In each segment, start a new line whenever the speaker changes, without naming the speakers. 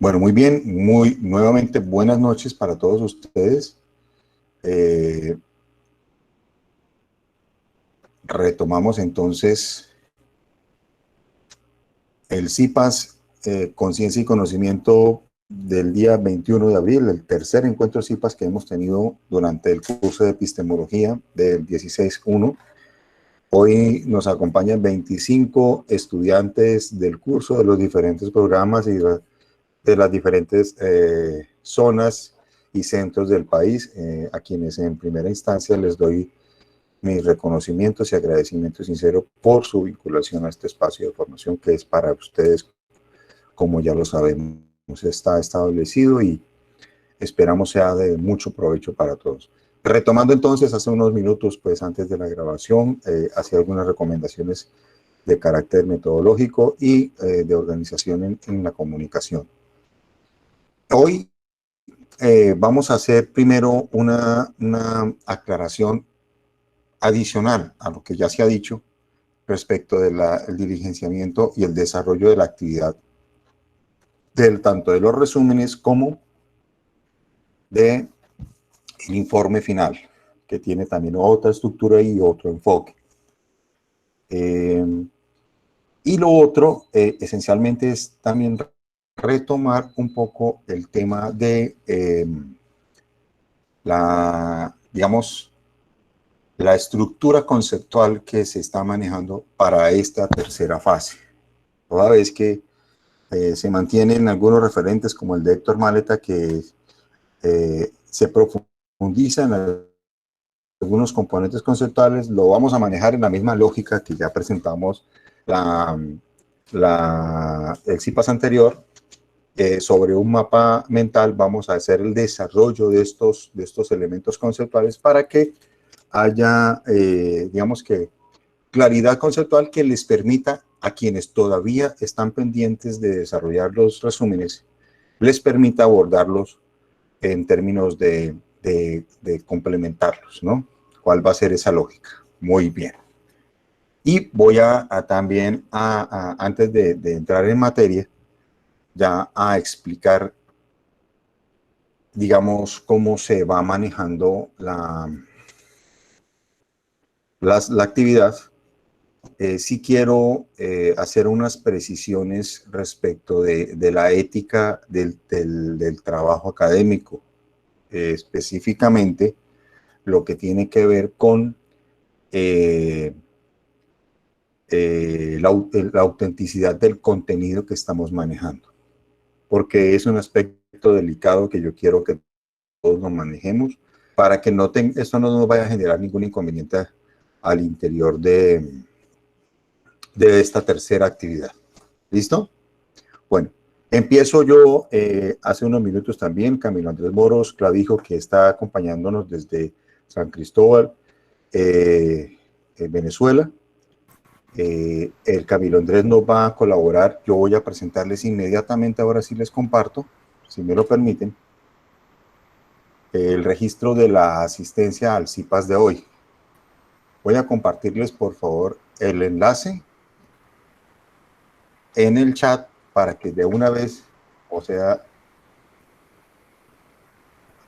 Bueno, muy bien, nuevamente buenas noches para todos ustedes. Retomamos entonces el CIPAS, Conciencia y Conocimiento del día 21 de abril, el tercer encuentro CIPAS que hemos tenido durante el curso de epistemología del 16.1. Hoy nos acompañan 25 estudiantes del curso de los diferentes programas y de las diferentes zonas y centros del país, a quienes en primera instancia les doy mis reconocimientos y agradecimiento sincero por su vinculación a este espacio de formación que es para ustedes, como ya lo sabemos, está establecido y esperamos sea de mucho provecho para todos. Retomando entonces, hace unos minutos, pues antes de la grabación, hacía algunas recomendaciones de carácter metodológico y de organización en la comunicación. Hoy vamos a hacer primero una aclaración adicional a lo que ya se ha dicho respecto del diligenciamiento y el desarrollo de la actividad tanto de los resúmenes como del informe final, que tiene también otra estructura y otro enfoque. Y lo otro, esencialmente, es también retomar un poco el tema de digamos, la estructura conceptual que se está manejando para esta tercera fase. Toda vez que se mantienen algunos referentes como el de Héctor Maleta, que se profundiza en algunos componentes conceptuales, lo vamos a manejar en la misma lógica que ya presentamos el CIPAS anterior. Sobre un mapa mental vamos a hacer el desarrollo de estos elementos conceptuales para que haya, digamos que, claridad conceptual que les permita a quienes todavía están pendientes de desarrollar los resúmenes, les permita abordarlos en términos de complementarlos, ¿no? ¿Cuál va a ser esa lógica? Muy bien. Y voy también, antes de entrar en materia, ya a explicar, digamos, cómo se va manejando la actividad. Sí quiero hacer unas precisiones respecto de la ética del trabajo académico, específicamente lo que tiene que ver con la autenticidad del contenido que estamos manejando, porque es un aspecto delicado que yo quiero que todos nos manejemos para que esto no nos vaya a generar ningún inconveniente al interior de esta tercera actividad. ¿Listo? Bueno, empiezo yo. Hace unos minutos también Camilo Andrés Moros Clavijo, que está acompañándonos desde San Cristóbal, Venezuela. El Camilo Andrés nos va a colaborar. Yo voy a presentarles inmediatamente, ahora sí les comparto, si me lo permiten, el registro de la asistencia al CIPAS de hoy. Voy a compartirles, por favor, el enlace en el chat para que de una vez, o sea, a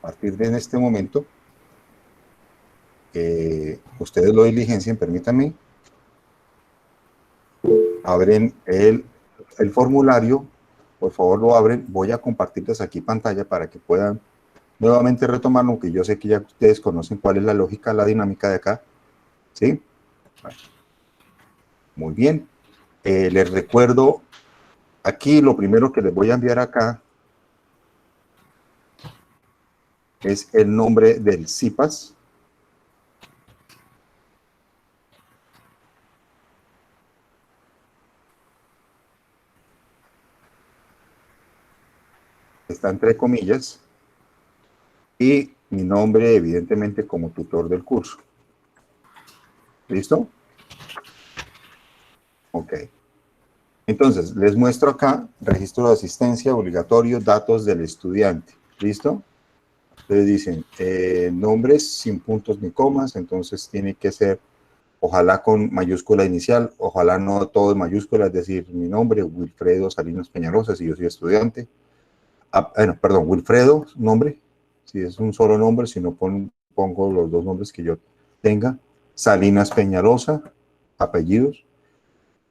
partir de este momento, ustedes lo diligencien, permítanme, abren el formulario, por favor lo abren, voy a compartirles aquí pantalla para que puedan nuevamente retomarlo, aunque yo sé que ya ustedes conocen cuál es la lógica, la dinámica de acá, ¿sí? Bueno, muy bien, les recuerdo, aquí lo primero que les voy a enviar acá es el nombre del CIPAS. Está entre comillas, y mi nombre, evidentemente, como tutor del curso. ¿Listo? Ok. Entonces, les muestro acá, registro de asistencia obligatorio, datos del estudiante. ¿Listo? Ustedes dicen, nombres sin puntos ni comas, entonces tiene que ser, ojalá con mayúscula inicial, ojalá no todo en mayúscula, es decir, mi nombre, Wilfredo Salinas Peñalosa, si yo soy estudiante. Bueno, perdón, Wilfredo, nombre, si es un solo nombre, si no pongo los dos nombres que yo tenga. Salinas Peñalosa, apellidos.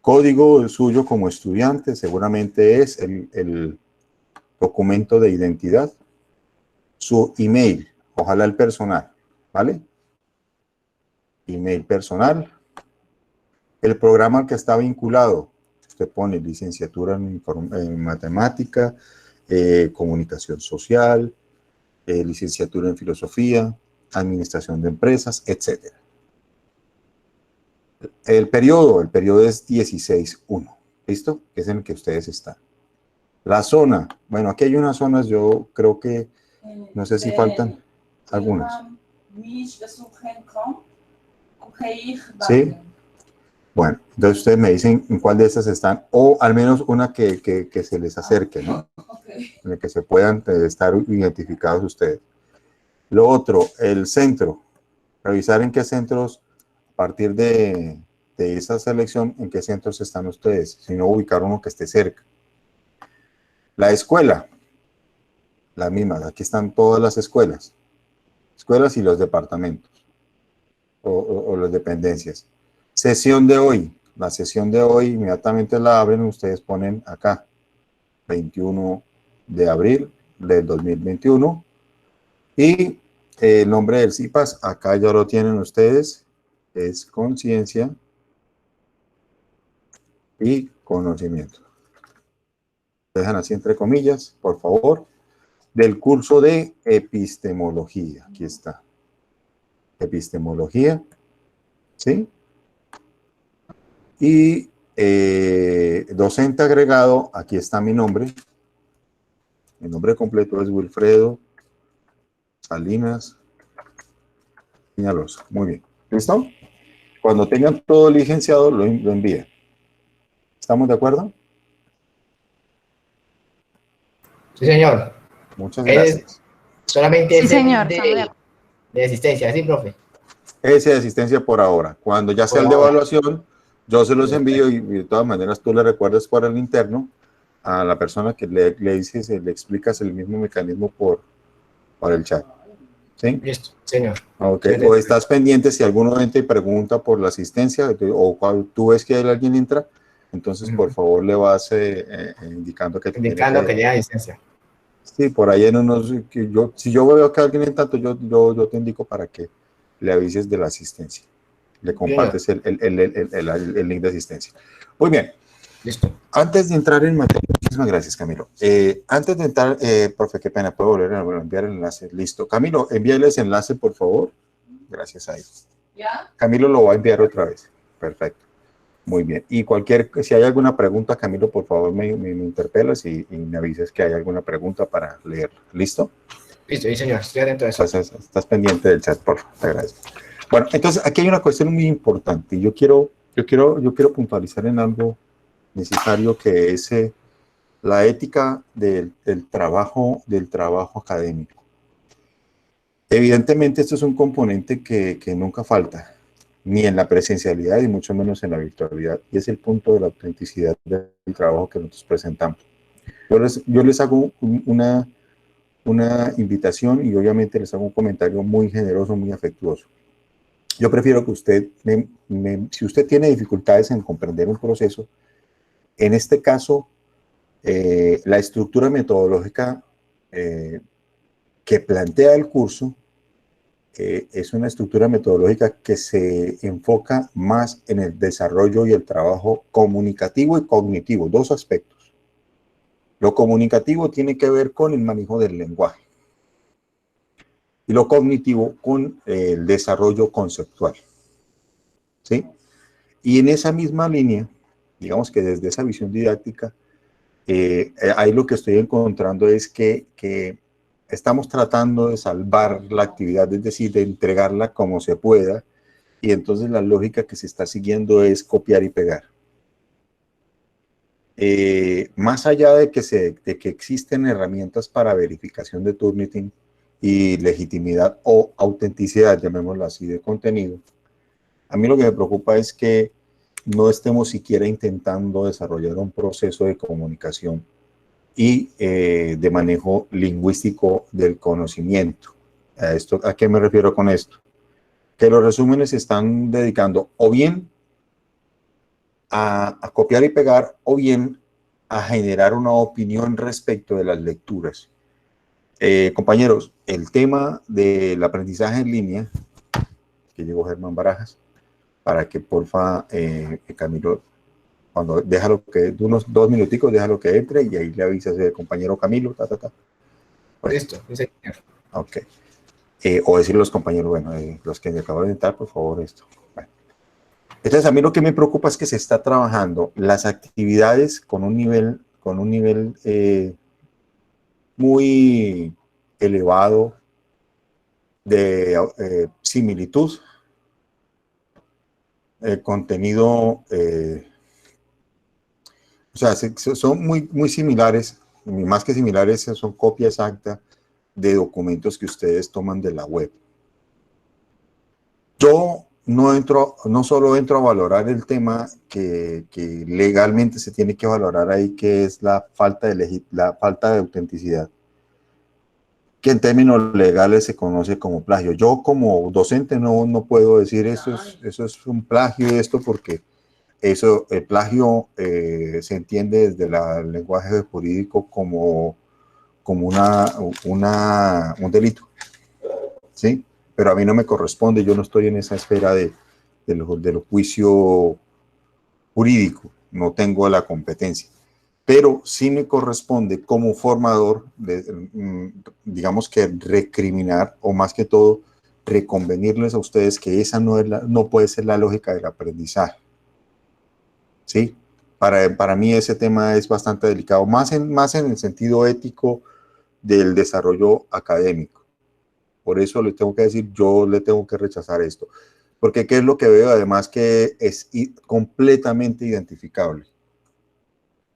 Código suyo como estudiante, seguramente es el documento de identidad. Su email, ojalá el personal, ¿vale? Email personal. El programa al que está vinculado, usted pone licenciatura en matemática, comunicación social, licenciatura en filosofía, administración de empresas, etc. El periodo es 16-1, ¿listo? Que es en el que ustedes están. La zona, bueno, aquí hay unas zonas, yo creo que, no sé si faltan algunas. ¿Sí? Bueno, entonces ustedes me dicen en cuál de estas están, o al menos una que se les acerque, ¿no? En el que se puedan estar identificados ustedes. Lo otro, el centro. Revisar en qué centros, a partir de esa selección, en qué centros están ustedes, si no ubicar uno que esté cerca. La escuela, la misma, aquí están todas las escuelas y los departamentos o las dependencias. Sesión de hoy, la sesión de hoy inmediatamente la abren, ustedes ponen acá, 21 de abril del 2021 y el nombre del CIPAS, acá ya lo tienen ustedes, es conciencia y conocimiento. Dejan así entre comillas, por favor, del curso de epistemología. Aquí está. Epistemología, ¿sí? Y docente agregado, aquí está mi nombre. Mi nombre completo es Wilfredo Salinas Peñalosa. Muy bien. ¿Listo? Cuando tengan todo licenciado, lo envíen. ¿Estamos de acuerdo?
Sí, señor.
Muchas gracias.
Solamente
Sí,
ese
señor.
de asistencia, ¿sí, profe?
Ese de asistencia por ahora. Cuando ya sea el de evaluación, yo se los envío y de todas maneras tú le recuerdas por el interno a la persona que le dices, le explicas el mismo mecanismo por el chat. ¿Sí?
Listo, señor.
Okay. O estás pendiente si alguno entra y pregunta por la asistencia o cuando tú ves que alguien entra, entonces por favor le vas indicando que
indicando que llega asistencia.
Sí, por ahí en unos, si yo veo que alguien entra, yo te indico para que le avises de la asistencia. Le compartes el link de asistencia. Muy bien.
Listo.
Antes de entrar en materia, muchísimas gracias, Camilo. Antes de entrar, profe, qué pena, puedo volver a enviar el enlace. Listo. Camilo, envíale ese enlace, por favor. Gracias a él. ¿Ya? Camilo lo va a enviar otra vez. Perfecto. Muy bien. Y si hay alguna pregunta, Camilo, por favor me interpelas y me avisas que hay alguna pregunta para leerla. ¿Listo?
Listo, sí, señor. Estoy atento a eso.
Estás pendiente del chat, por favor. Te agradezco. Bueno, entonces aquí hay una cuestión muy importante. Yo quiero puntualizar en algo necesario que es la ética del trabajo académico. Evidentemente, esto es un componente que nunca falta, ni en la presencialidad y mucho menos en la virtualidad, y es el punto de la autenticidad del trabajo que nosotros presentamos. Yo les hago una invitación y obviamente les hago un comentario muy generoso, muy afectuoso. Yo prefiero que usted, si usted tiene dificultades en comprender un proceso, en este caso, la estructura metodológica que plantea el curso es una estructura metodológica que se enfoca más en el desarrollo y el trabajo comunicativo y cognitivo, dos aspectos. Lo comunicativo tiene que ver con el manejo del lenguaje y lo cognitivo con el desarrollo conceptual. ¿Sí? Y en esa misma línea, digamos que desde esa visión didáctica, ahí lo que estoy encontrando es que estamos tratando de salvar la actividad, es decir, de entregarla como se pueda, y entonces la lógica que se está siguiendo es copiar y pegar. Más allá de que existen herramientas para verificación de Turnitin y legitimidad o autenticidad, llamémoslo así, de contenido, a mí lo que me preocupa es que no estemos siquiera intentando desarrollar un proceso de comunicación y de manejo lingüístico del conocimiento. ¿A qué me refiero con esto? Que los resúmenes se están dedicando o bien a copiar y pegar o bien a generar una opinión respecto de las lecturas. Compañeros, el tema del aprendizaje en línea, que llegó Germán Barajas, para que porfa, Camilo, cuando déjalo que, unos 2 minuticos, déjalo que entre y ahí le avisas al compañero Camilo, Pues,
Listo, sí, señor.
ok. O decirle a los compañeros, bueno, los que me acaban de entrar, por favor, esto. Bueno. Entonces, a mí lo que me preocupa es que se está trabajando las actividades con un nivel muy elevado de similitud, contenido, o sea, son muy similares, y más que similares, son copia exacta de documentos que ustedes toman de la web. Yo no solo entro a valorar el tema que legalmente se tiene que valorar ahí, que es la falta de autenticidad, que en términos legales se conoce como plagio. Yo como docente no puedo decir eso es un plagio y esto, porque el plagio se entiende desde el lenguaje jurídico como un delito, ¿sí? Pero a mí no me corresponde, yo no estoy en esa esfera del juicio jurídico, no tengo la competencia. Pero sí me corresponde como formador, digamos que recriminar, o más que todo, reconvenirles a ustedes que esa no puede ser la lógica del aprendizaje. ¿Sí? Para mí ese tema es bastante delicado, más en el sentido ético del desarrollo académico. Por eso le tengo que decir, yo le tengo que rechazar esto. Porque ¿qué es lo que veo? Además que es completamente identificable.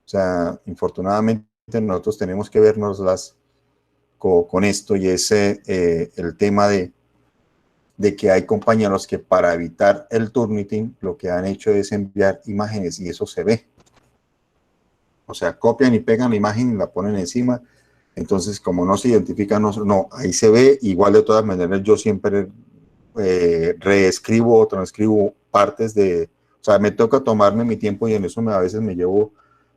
O sea, infortunadamente nosotros tenemos que vernoslas con esto, y es el tema de que hay compañeros que para evitar el Turnitin lo que han hecho es enviar imágenes y eso se ve. O sea, copian y pegan la imagen y la ponen encima. Entonces, como no se identifica, no, ahí se ve. Igual de todas maneras, yo siempre reescribo o transcribo partes o sea, me toca tomarme mi tiempo y en eso a veces me llevo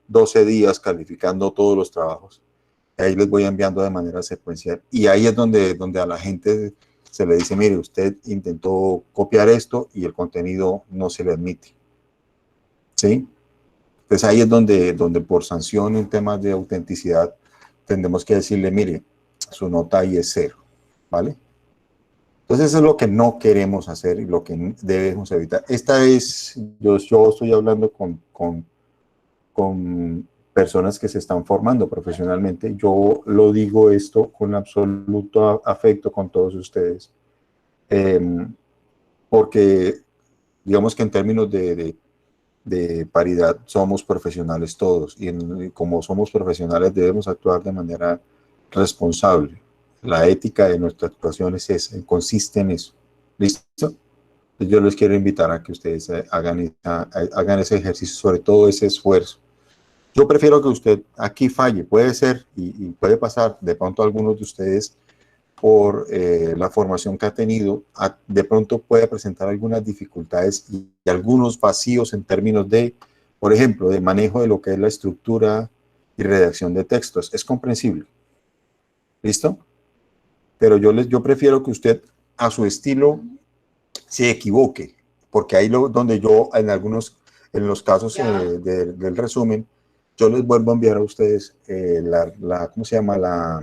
12 días calificando todos los trabajos. Ahí les voy enviando de manera secuencial. Y ahí es donde a la gente se le dice, mire, usted intentó copiar esto y el contenido no se le admite. ¿Sí? Entonces ahí es donde por sanción en temas de autenticidad tendremos que decirle, mire, su nota ahí es 0, ¿vale? Entonces eso es lo que no queremos hacer y lo que debemos evitar. Yo estoy hablando con personas que se están formando profesionalmente. Yo lo digo esto con absoluto afecto con todos ustedes, porque digamos que en términos de paridad somos profesionales todos, y como somos profesionales debemos actuar de manera responsable. La ética de nuestra actuación consiste en eso. ¿Listo? Yo les quiero invitar a que ustedes hagan ese ejercicio, sobre todo ese esfuerzo. Yo prefiero que usted aquí falle, puede ser y puede pasar de pronto a algunos de ustedes por la formación que ha tenido, de pronto puede presentar algunas dificultades y algunos vacíos en términos de, por ejemplo, de manejo de lo que es la estructura y redacción de textos. Es comprensible. ¿Listo? Pero yo prefiero que usted a su estilo se equivoque, porque ahí donde yo en los casos del resumen, yo les vuelvo a enviar a ustedes ¿cómo se llama? La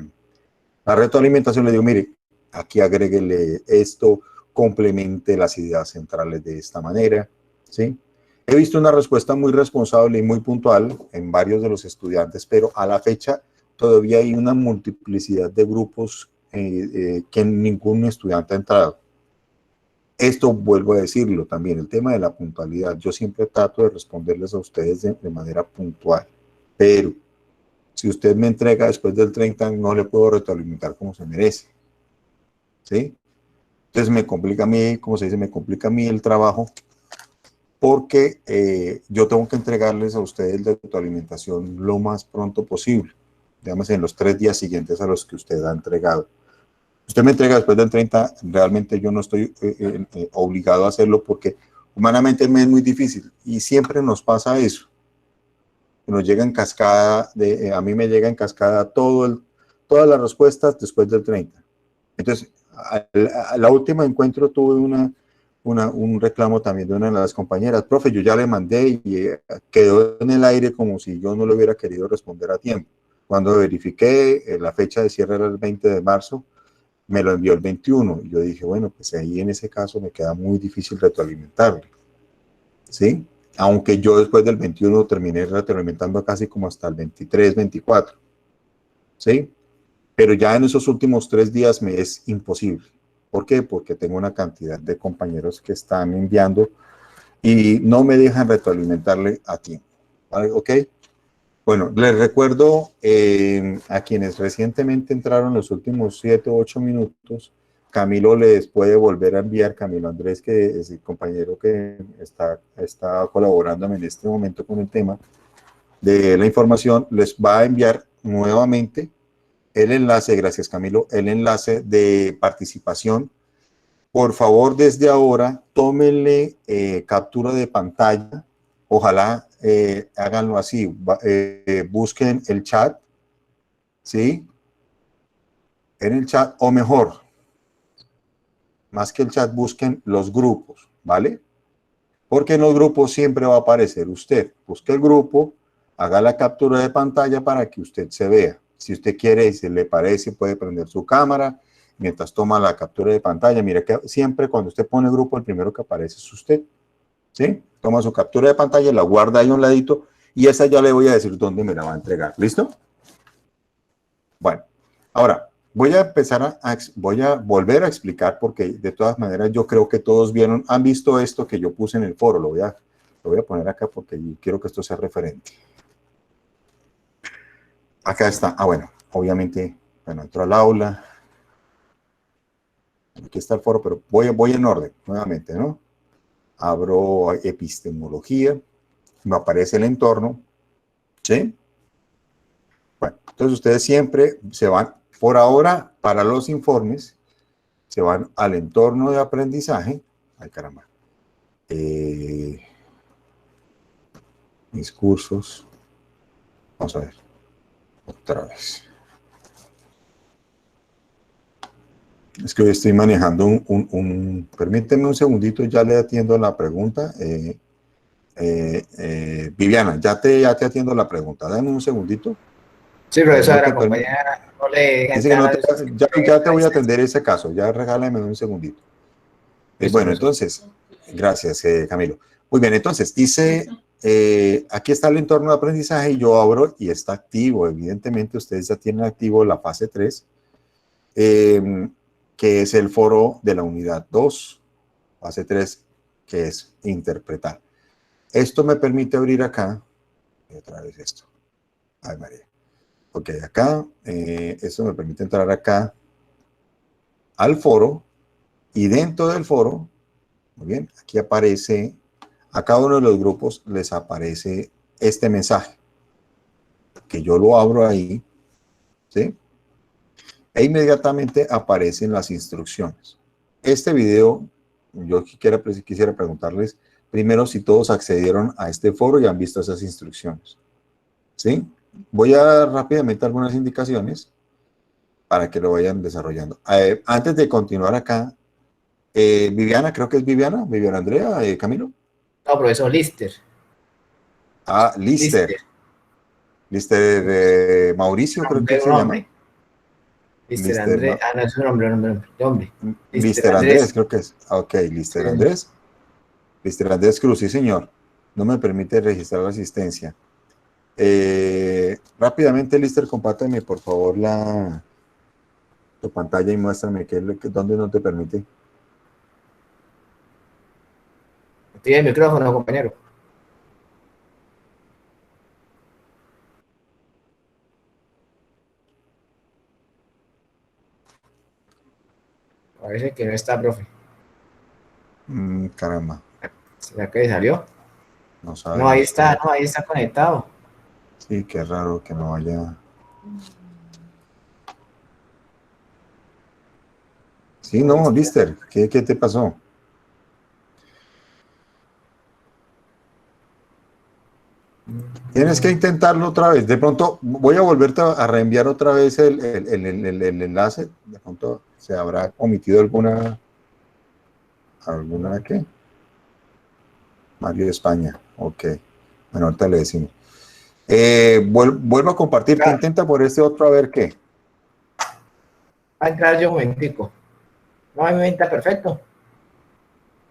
retroalimentación. Le digo, mire, aquí agréguele esto, complemente las ideas centrales de esta manera, ¿sí? He visto una respuesta muy responsable y muy puntual en varios de los estudiantes, pero a la fecha todavía hay una multiplicidad de grupos que ningún estudiante ha entrado. Esto vuelvo a decirlo también, el tema de la puntualidad. Yo siempre trato de responderles a ustedes de manera puntual, pero si usted me entrega después del 30, no le puedo retroalimentar como se merece. ¿Sí? Entonces me complica a mí, como se dice, me complica a mí el trabajo, porque yo tengo que entregarles a ustedes la retroalimentación lo más pronto posible. digamos, en los 3 días siguientes a los que usted ha entregado. Usted me entrega después del 30, realmente yo no estoy obligado a hacerlo porque humanamente me es muy difícil y siempre nos pasa eso. Nos llega en cascada, a mí me llega en cascada todas las respuestas después del 30. Entonces, a la última encuentro tuve un reclamo también de una de las compañeras. Profe, yo ya le mandé y quedó en el aire como si yo no le hubiera querido responder a tiempo. Cuando verifiqué, la fecha de cierre era el 20 de marzo, me lo envió el 21. Y yo dije, bueno, pues ahí en ese caso me queda muy difícil retroalimentarle. ¿Sí? Aunque yo después del 21 terminé retroalimentando casi como hasta el 23, 24. ¿Sí? Pero ya en esos últimos 3 días me es imposible. ¿Por qué? Porque tengo una cantidad de compañeros que están enviando y no me dejan retroalimentarle a tiempo. ¿Vale? ¿Ok? Bueno, les recuerdo a quienes recientemente entraron los últimos 7 o 8 minutos, Camilo les puede volver a enviar, Camilo Andrés, que es el compañero que está colaborándome en este momento con el tema de la información, les va a enviar nuevamente el enlace, gracias Camilo, el enlace de participación. Por favor, desde ahora, tómenle captura de pantalla. Ojalá háganlo así. Busquen el chat, ¿sí? En el chat, o mejor, más que el chat, busquen los grupos, ¿vale? Porque en los grupos siempre va a aparecer usted. Busque el grupo, haga la captura de pantalla para que usted se vea. Si usted quiere y si le parece, puede prender su cámara mientras toma la captura de pantalla. Mire que siempre cuando usted pone grupo, el primero que aparece es usted. ¿Sí? Toma su captura de pantalla, la guarda ahí a un ladito y esa ya le voy a decir dónde me la va a entregar. ¿Listo? Bueno, ahora voy a empezar voy a volver a explicar porque de todas maneras yo creo que todos han visto esto que yo puse en el foro. Lo voy a poner acá porque quiero que esto sea referente. Acá está. Ah, bueno, obviamente, bueno, entro al aula. Aquí está el foro, pero voy en orden nuevamente, ¿no? Abro epistemología, me aparece el entorno, ¿sí? Bueno, entonces ustedes siempre se van, por ahora, para los informes, se van al entorno de aprendizaje. Ay, caramba. Mis cursos. Vamos a ver. Otra vez. Es que hoy estoy manejando permíteme un segundito, ya le atiendo la pregunta. Viviana, ya te atiendo la pregunta. Dame un segundito.
Sí,
No
profesora,
te
compañera, no le deje
Dice que
entrar
no
a esos que
ya te
a
voy a
distancia.
atender ese caso. Ya regálame un segundito.
Listo,
Bueno,
profesor.
entonces, gracias, Camilo. Muy bien, entonces, dice, aquí está el entorno de aprendizaje y yo abro y está activo. Evidentemente, ustedes ya tienen activo la fase 3, que es el foro de la unidad 2, fase 3, que es interpretar. Esto me permite abrir acá, otra vez esto. Ay, María. Ok, acá, esto me permite entrar acá al foro y dentro del foro, muy bien, aquí aparece, a cada uno de los grupos les aparece este mensaje, que yo lo abro ahí, ¿sí? E inmediatamente aparecen las instrucciones. Este video, yo quisiera preguntarles primero si todos accedieron a este foro y han visto esas instrucciones, ¿sí? Voy a dar rápidamente algunas indicaciones para que lo vayan desarrollando. Antes de continuar acá, Viviana, creo que es Viviana Andrea, Camilo.
No, profesor, Lister.
Ah, Lister.
Lister.
Lister Mauricio, creo que
Nombre,
él
un
se llama.
hombre. Lister
Lister,
Andrés. Ah, no, es un hombre, un hombre, un hombre. De hombre. Lister
Lister Andrés,
Andrés.
creo que es. Ok,
Sí,
Lister
señor.
Andrés. Lister Andrés Cruz, sí, señor. No me permite registrar la asistencia. Rápidamente, Lister, compárteme, por favor, tu pantalla y muéstrame dónde no te permite.
Active el micrófono, compañero. Parece que no está, profe.
Caramba,
¿Será que salió?
no
No, ahí
sabemos.
está, no, ahí está conectado.
Sí, qué raro que no vaya. Sí, no, Lister, ¿qué te pasó? Tienes que intentarlo otra vez. De pronto voy a volverte a reenviar otra vez el enlace. De pronto se habrá omitido alguna ¿qué? Mario de España. Ok. Bueno, ahorita le decimos. Vuelvo a compartirte.
Ah,
Intenta por este otro a ver qué.
va a entrar yo un momentico. No, a mí me está perfecto.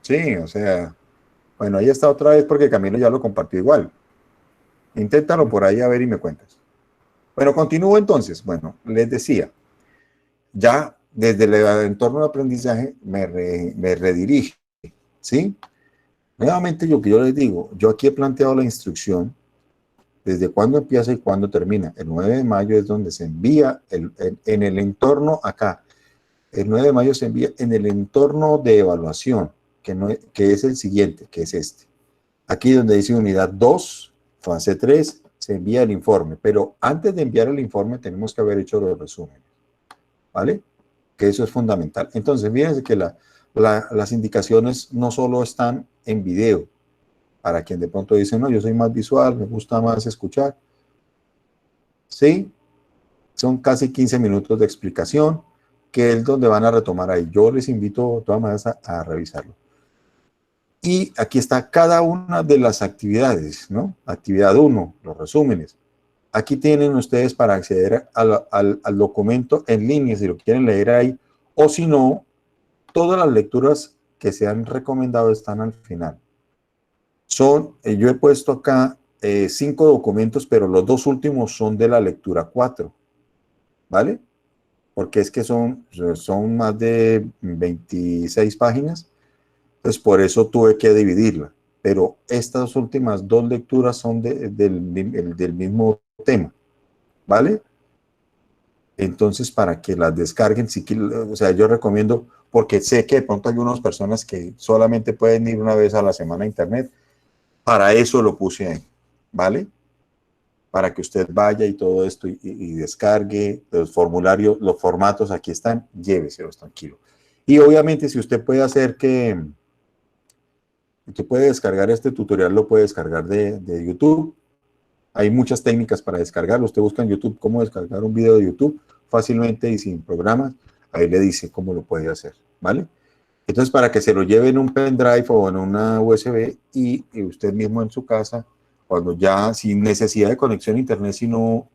Sí, o sea, bueno, ahí está otra vez porque Camilo ya lo compartió igual. Inténtalo por ahí a ver y me cuentas. Bueno, continúo entonces. Bueno, les decía, ya desde el entorno de aprendizaje me redirige, ¿sí? Nuevamente lo que yo les digo, yo aquí he planteado la instrucción desde cuándo empieza y cuándo termina. El 9 de mayo es donde se envía en el entorno acá. El 9 de mayo se envía en el entorno de evaluación, que es el siguiente, que es este. Aquí donde dice unidad 2, fase 3, se envía el informe. Pero antes de enviar el informe tenemos que haber hecho los resúmenes, ¿vale? Que eso es fundamental. Entonces, fíjense que las indicaciones no solo están en video, para quien de pronto dice, no, yo soy más visual, me gusta más escuchar. Sí, son casi 15 minutos de explicación, que es donde van a retomar ahí. Yo les invito de todas maneras a revisarlo. Y aquí está cada una de las actividades, ¿no? Actividad 1, los resúmenes. Aquí tienen ustedes para acceder al documento en línea, si lo quieren leer ahí, o si no, todas las lecturas que se han recomendado están al final. Yo he puesto acá 5 documentos, pero los 2 últimos son de la lectura 4, ¿vale? Porque es que son más de 26 páginas, entonces por eso tuve que dividirla. Pero estas últimas 2 lecturas son del mismo tema, ¿vale? Entonces, para que las descarguen, o sea, yo recomiendo, porque sé que de pronto hay algunas personas que solamente pueden ir una vez a la semana a internet, para eso lo puse ahí, ¿vale? Para que usted vaya y todo esto y descargue los formularios, los formatos, aquí están, lléveselos tranquilo. Y obviamente si usted puede hacer usted puede descargar este tutorial, lo puede descargar de YouTube. Hay muchas técnicas para descargarlo. Usted busca en YouTube cómo descargar un video de YouTube fácilmente y sin programas. Ahí le dice cómo lo puede hacer, ¿vale? Entonces, para que se lo lleve en un pendrive o en una USB y usted mismo en su casa, cuando ya sin necesidad de conexión a internet, sino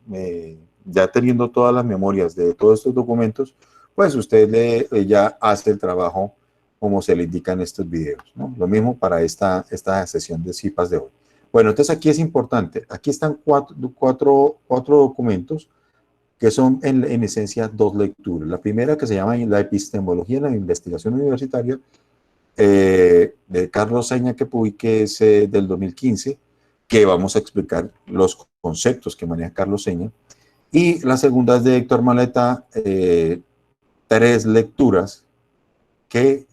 ya teniendo todas las memorias de todos estos documentos, pues usted ya hace el trabajo como se le indica en estos videos, ¿no? Lo mismo para esta sesión de CIPAS de hoy. Bueno, entonces aquí es importante, aquí están cuatro documentos que son en esencia 2 lecturas. La primera, que se llama la epistemología en la investigación universitaria, de Carlos Seña, que publiqué es del 2015, que vamos a explicar los conceptos que maneja Carlos Seña. Y la segunda es de Héctor Maleta, 3 lecturas que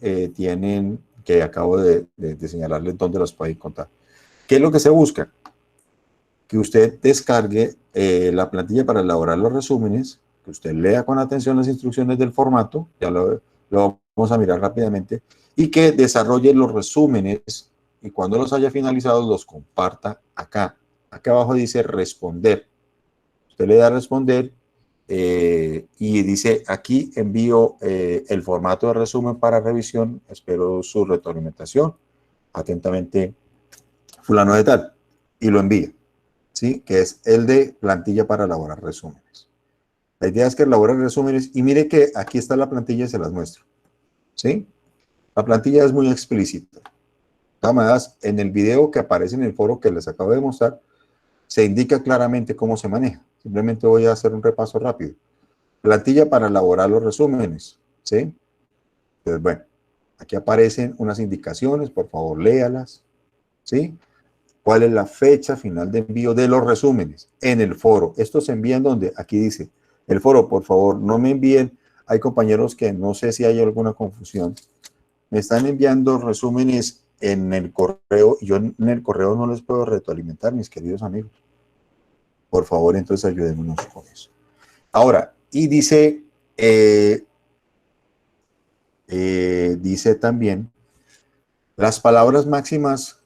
acabo de señalarles dónde las puede encontrar. ¿Qué es lo que se busca? Que usted descargue la plantilla para elaborar los resúmenes, que usted lea con atención las instrucciones del formato, ya lo vamos a mirar rápidamente, y que desarrolle los resúmenes y cuando los haya finalizados los comparta acá. Acá abajo dice responder. Usted le da a responder y dice aquí envío el formato de resumen para revisión, espero su retroalimentación. Atentamente, fulano de tal, y lo envía. ¿Sí? Que es el de plantilla para elaborar resúmenes. La idea es que elabore resúmenes y mire que aquí está la plantilla y se las muestro. ¿Sí? La plantilla es muy explícita. Además, en el video que aparece en el foro que les acabo de mostrar, se indica claramente cómo se maneja. Simplemente voy a hacer un repaso rápido. Plantilla para elaborar los resúmenes. ¿Sí? Entonces, bueno, aquí aparecen unas indicaciones, por favor, léalas. ¿Sí? ¿Cuál es la fecha final de envío de los resúmenes? En el foro. Esto se envía en donde, aquí dice, el foro, por favor, no me envíen. Hay compañeros que no sé si hay alguna confusión. Me están enviando resúmenes en el correo y yo en el correo no les puedo retroalimentar, mis queridos amigos. Por favor, entonces ayudémonos con eso. Ahora, y dice también las palabras máximas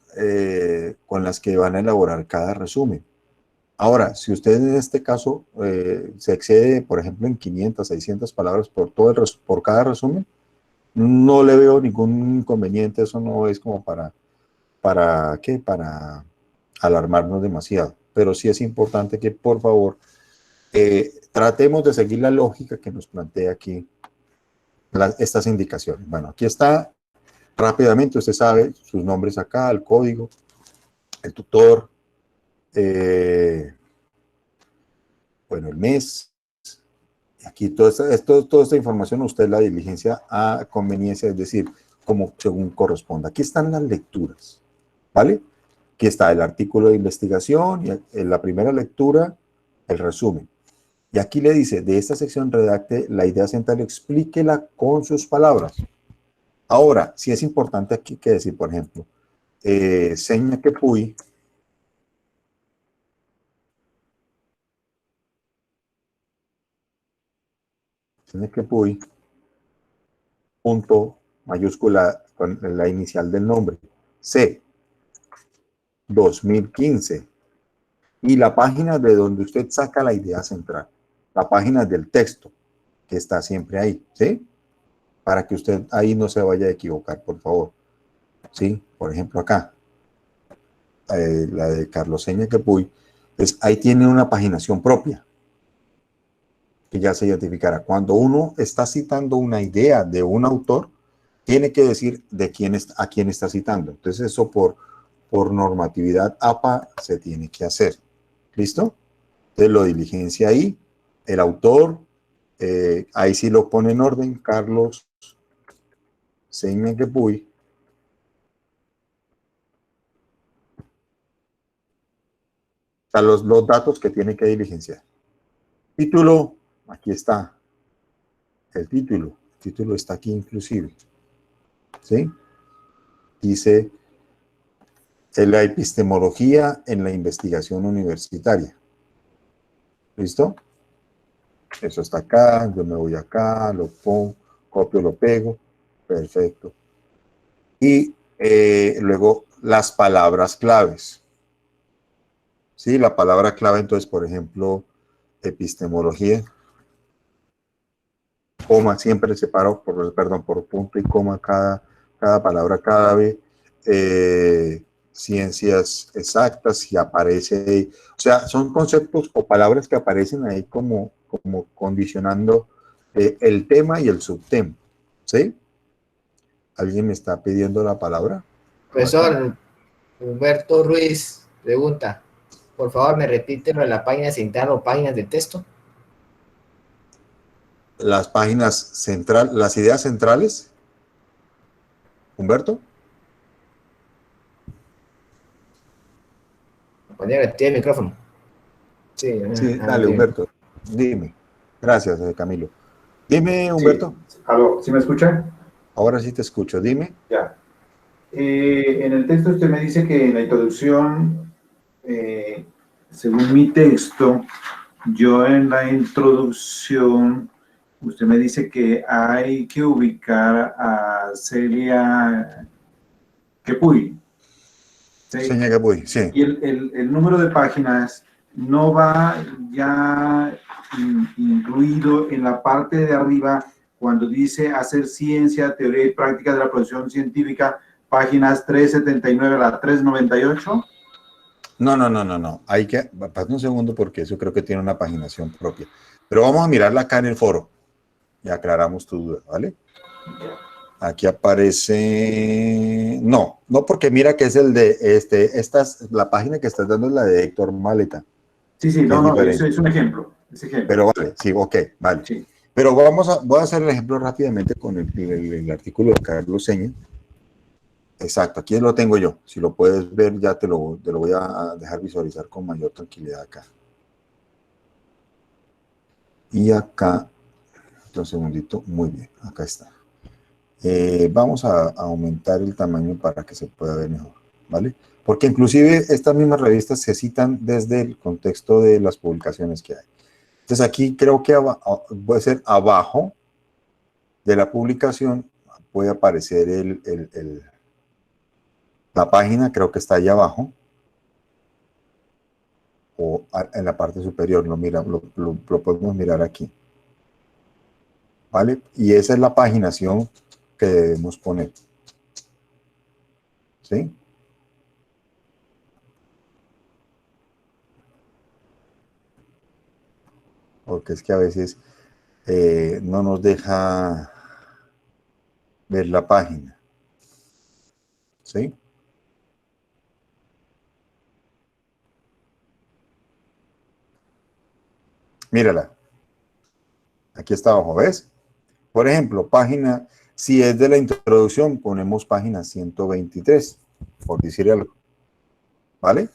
con las que van a elaborar cada resumen. Ahora, si usted en este caso se excede, por ejemplo, en 500, 600 palabras por cada resumen, no le veo ningún inconveniente. Eso no es como ¿qué? Para alarmarnos demasiado. Pero sí es importante que, por favor, tratemos de seguir la lógica que nos plantea aquí estas indicaciones. Bueno, aquí está rápidamente, usted sabe sus nombres acá, el código, el tutor, bueno, el mes. Aquí toda esta información usted la diligencia a conveniencia, es decir, como según corresponda. Aquí están las lecturas, ¿vale? Aquí está el artículo de investigación, y en la primera lectura, el resumen. Y aquí le dice, de esta sección redacte la idea central, explíquela con sus palabras. Ahora, sí es importante aquí que decir, por ejemplo, seña que puy, punto mayúscula con la inicial del nombre, C, 2015, y la página de donde usted saca la idea central, la página del texto, que está siempre ahí, ¿sí? Para que usted ahí no se vaya a equivocar, por favor. ¿Sí? Por ejemplo, acá, la de Carlos Seña Quepuy, pues ahí tiene una paginación propia, que ya se identificará. Cuando uno está citando una idea de un autor, tiene que decir a quién está citando. Entonces eso por normatividad APA se tiene que hacer. ¿Listo? Entonces lo diligencia ahí, el autor, ahí sí lo pone en orden, Carlos Seña Quepuy. O sea, los datos que tiene que diligenciar. Título, aquí está. El título está aquí inclusive. ¿Sí? Dice la epistemología en la investigación universitaria. ¿Listo? Eso está acá, yo me voy acá, lo pongo, copio, lo pego. Perfecto. Y luego las palabras claves. ¿Sí? La palabra clave, entonces, por ejemplo, epistemología, coma, siempre separo por punto y coma cada palabra clave, ciencias exactas, y aparece, o sea, son conceptos o palabras que aparecen ahí como condicionando el tema y el subtema, ¿sí? ¿Alguien me está pidiendo la palabra?
Profesor Humberto Ruiz pregunta, por favor, ¿me repite lo de la página central o páginas de texto?
Las páginas centrales, las ideas centrales, Humberto.
Compañero, tiene el micrófono. Sí,
Dale, Humberto, dime. Gracias, Camilo. Dime, Humberto.
Sí, aló, ¿sí me escucha?
Ahora sí te escucho, dime.
Ya. En el texto usted me dice que en la introducción, según mi texto, yo en la introducción, usted me dice que hay que ubicar a Celia Quepuy. ¿Sí?
Seña Quepuy, sí.
Y el número de páginas no va ya incluido en la parte de arriba cuando dice hacer ciencia, teoría y práctica de la producción científica, páginas 379 a la 398.
No. Hay que, pasa un segundo porque eso creo que tiene una paginación propia. Pero vamos a mirarla acá en el foro y aclaramos tu duda, ¿vale? Aquí aparece... No porque mira que es el de... la página que estás dando es la de Héctor Maleta.
Sí, eso es un ejemplo.
Pero vale, sí, ok, vale.
Sí.
Pero voy a hacer el ejemplo rápidamente con el artículo de Carlos Seña. Exacto, aquí lo tengo yo. Si lo puedes ver, ya te lo voy a dejar visualizar con mayor tranquilidad acá. Y acá, un segundito, muy bien, acá está. Vamos a aumentar el tamaño para que se pueda ver mejor, ¿vale? Porque inclusive estas mismas revistas se citan desde el contexto de las publicaciones que hay. Entonces aquí creo que puede ser abajo de la publicación, puede aparecer la página, creo que está ahí abajo, o en la parte superior, lo podemos mirar aquí. ¿Vale? Y esa es la paginación que debemos poner. ¿Sí? Porque es que a veces no nos deja ver la página. ¿Sí? Mírala. Aquí está abajo, ¿ves? Por ejemplo, página, si es de la introducción, ponemos página 123, por decir algo. ¿Vale?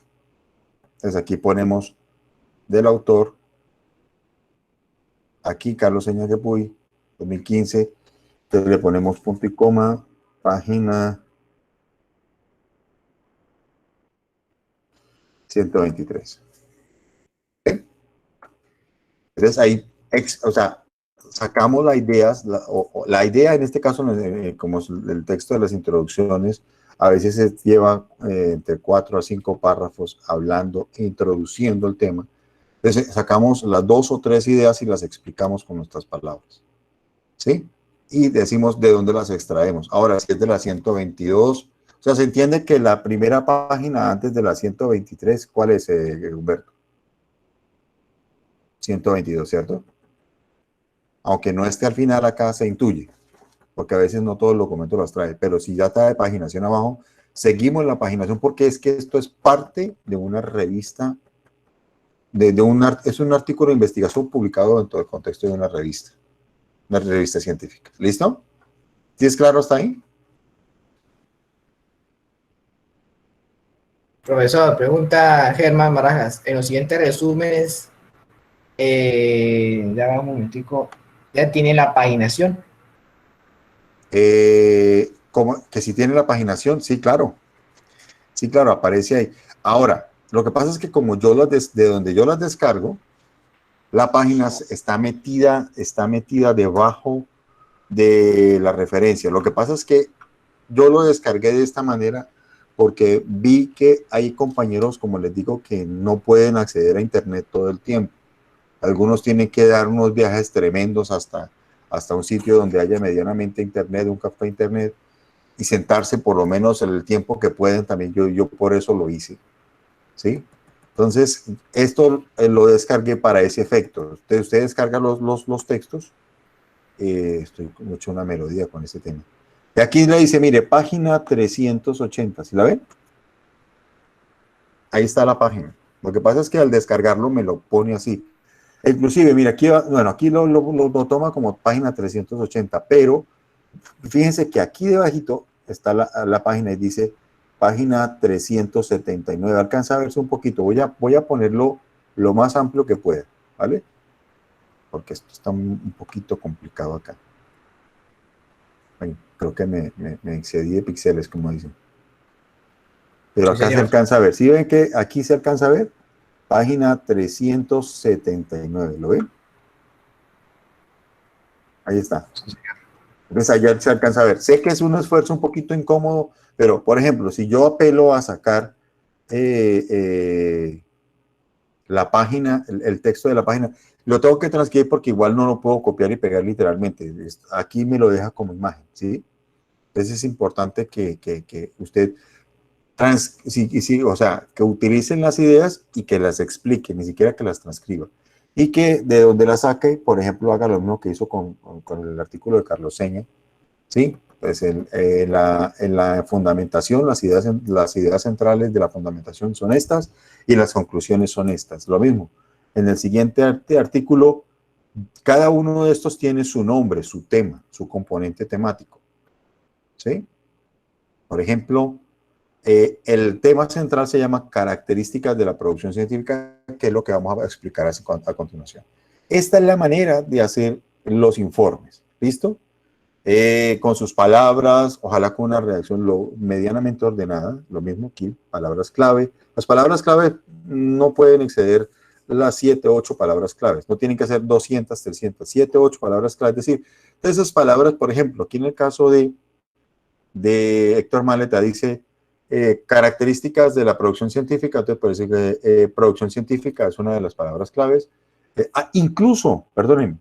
Entonces aquí ponemos del autor, aquí Carlos Eñaquepuy, 2015, entonces le ponemos punto y coma, página 123. ¿Okay? Entonces ahí, o sea, sacamos las ideas, la idea en este caso, como el texto de las introducciones, a veces se lleva entre 4 a 5 párrafos hablando, introduciendo el tema. Entonces sacamos las 2 o 3 ideas y las explicamos con nuestras palabras. ¿Sí? Y decimos de dónde las extraemos. Ahora, si es de la 122, o sea, se entiende que la primera página antes de la 123, ¿cuál es, Humberto? 122, ¿cierto? Aunque no esté al final acá, se intuye, porque a veces no todos los documentos las trae, pero si ya está de paginación abajo, seguimos la paginación porque es que esto es parte de una revista, es un artículo de investigación publicado dentro del contexto de una revista científica. ¿Listo? ¿Sí es claro hasta ahí?
Profesor, pregunta Germán Barajas. En los siguientes resúmenes, ya va un momentico, ya tiene la paginación.
Que si tiene la paginación, sí, claro. Sí, claro, aparece ahí. Ahora, lo que pasa es que como yo de donde yo las descargo, la página está metida debajo de la referencia. Lo que pasa es que yo lo descargué de esta manera porque vi que hay compañeros, como les digo, que no pueden acceder a internet todo el tiempo. Algunos tienen que dar unos viajes tremendos hasta un sitio donde haya medianamente internet, un café internet, y sentarse por lo menos el tiempo que pueden. También yo por eso lo hice. ¿Sí? Entonces, esto lo descargué para ese efecto. Usted descarga los textos. Estoy hecho una melodía con este tema. Y aquí le dice, mire, página 380. ¿Sí la ven? Ahí está la página. Lo que pasa es que al descargarlo me lo pone así. Inclusive, mira, aquí, bueno, aquí lo toma como página 380, pero fíjense que aquí debajito está la página y dice página 379. Alcanza a verse un poquito. Voy a ponerlo lo más amplio que pueda, ¿vale? Porque esto está un poquito complicado acá. Ay, creo que me excedí de píxeles, como dicen. Pero acá se alcanza a ver. ¿Sí ven que aquí se alcanza a ver? Página 379, ¿lo ven? Ahí está. Entonces allá se alcanza a ver. Sé que es un esfuerzo un poquito incómodo, pero por ejemplo, si yo apelo a sacar la página, el texto de la página, lo tengo que transcribir porque igual no lo puedo copiar y pegar literalmente. Aquí me lo deja como imagen, ¿sí? Entonces es importante que usted, o sea, que utilicen las ideas y que las explique, ni siquiera que las transcriba. Y que de donde las saque, por ejemplo, haga lo mismo que hizo con el artículo de Carlos Seña, ¿sí? Pues en la fundamentación, las ideas centrales de la fundamentación son estas y las conclusiones son estas. Lo mismo, en el siguiente artículo, cada uno de estos tiene su nombre, su tema, su componente temático, ¿sí? Por ejemplo, el tema central se llama características de la producción científica, que es lo que vamos a explicar a continuación. Esta es la manera de hacer los informes, ¿listo? Con sus palabras, ojalá con una redacción medianamente ordenada, lo mismo aquí, palabras clave. Las palabras clave no pueden exceder las 7, 8 palabras claves. No tienen que ser 200, 300, 7, 8 palabras claves. Es decir, de esas palabras, por ejemplo, aquí en el caso de Héctor Maleta dice características de la producción científica. Entonces parece que producción científica es una de las palabras claves. Incluso, perdónenme,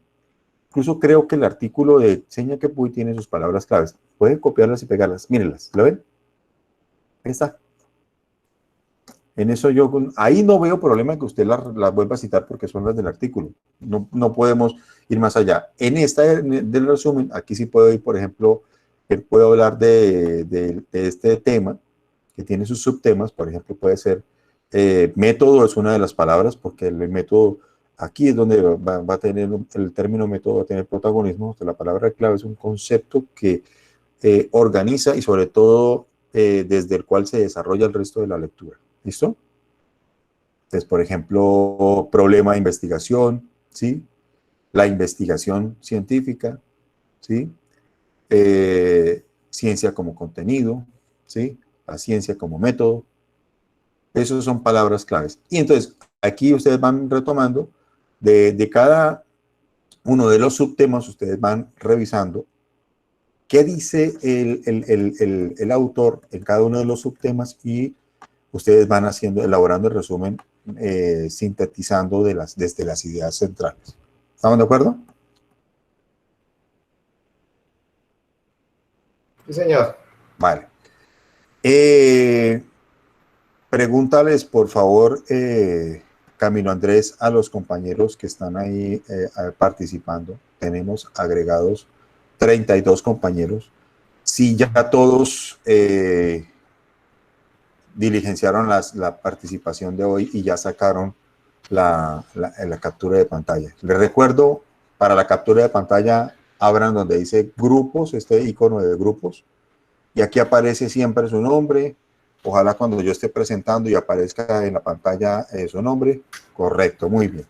incluso creo que el artículo de Seña que Puy tiene sus palabras claves. Pueden copiarlas y pegarlas. Mírenlas, ¿lo ven? Ahí está. En eso yo, ahí no veo problema que usted las vuelva a citar porque son las del artículo. No podemos ir más allá. En esta del resumen, aquí sí puedo ir, por ejemplo, puedo hablar de este tema que tiene sus subtemas. Por ejemplo, puede ser método, es una de las palabras, porque el método, aquí es donde va a tener, el término método va a tener protagonismo. La palabra clave es un concepto que organiza y sobre todo desde el cual se desarrolla el resto de la lectura. ¿Listo? Entonces, por ejemplo, problema de investigación, ¿sí? La investigación científica, ¿sí? Ciencia como contenido, ¿sí? La ciencia como método. Esas son palabras claves. Y entonces, aquí ustedes van retomando de cada uno de los subtemas, ustedes van revisando qué dice el autor en cada uno de los subtemas y ustedes van elaborando el resumen, sintetizando desde las ideas centrales. ¿Estamos de acuerdo?
Sí, señor.
Vale. Pregúntales, por favor, Camilo Andrés, a los compañeros que están ahí participando. Tenemos agregados 32 compañeros. Si ya todos diligenciaron la participación de hoy y ya sacaron la captura de pantalla. Les recuerdo, para la captura de pantalla, abran donde dice grupos, este icono de grupos, y aquí aparece siempre su nombre. Ojalá cuando yo esté presentando y aparezca en la pantalla su nombre. Correcto, muy bien.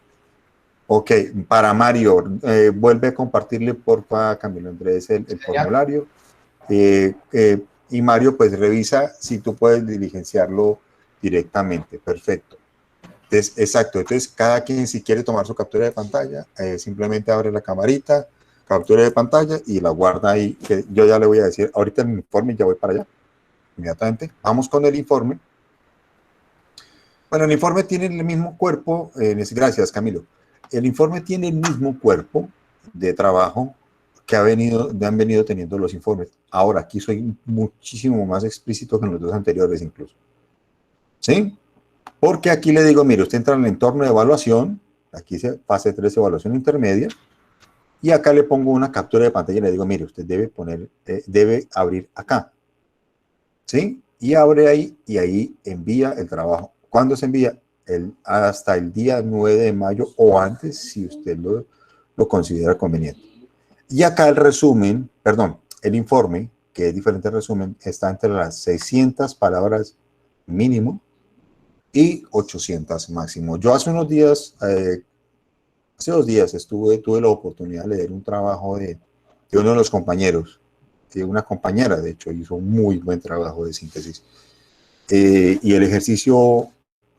Ok, para Mario, vuelve a compartirle, porfa, Camilo Andrés, el formulario. Y Mario, pues revisa si tú puedes diligenciarlo directamente. Perfecto. Entonces, exacto. Entonces, cada quien, si quiere tomar su captura de pantalla, simplemente abre la camarita, captura de pantalla y la guarda ahí. Que yo ya le voy a decir, ahorita el informe, ya voy para allá inmediatamente. Vamos con el informe. Bueno, el informe tiene el mismo cuerpo. Gracias, Camilo. El informe tiene el mismo cuerpo de trabajo que han venido teniendo los informes. Ahora, aquí soy muchísimo más explícito que en los dos anteriores incluso. ¿Sí? Porque aquí le digo, mire, usted entra en el entorno de evaluación, aquí dice fase 3, evaluación intermedia, y acá le pongo una captura de pantalla y le digo, mire, usted debe abrir acá. ¿Sí? Y abre ahí, y ahí envía el trabajo. ¿Cuándo se envía? Hasta el día 9 de mayo o antes, si usted lo considera conveniente. Y acá el resumen, perdón, el informe, que es diferente al resumen, está entre las 600 palabras mínimo y 800 máximo. Yo hace unos días, hace 2 días tuve la oportunidad de leer un trabajo de uno de los compañeros, de una compañera, de hecho, hizo un muy buen trabajo de síntesis. Y el ejercicio,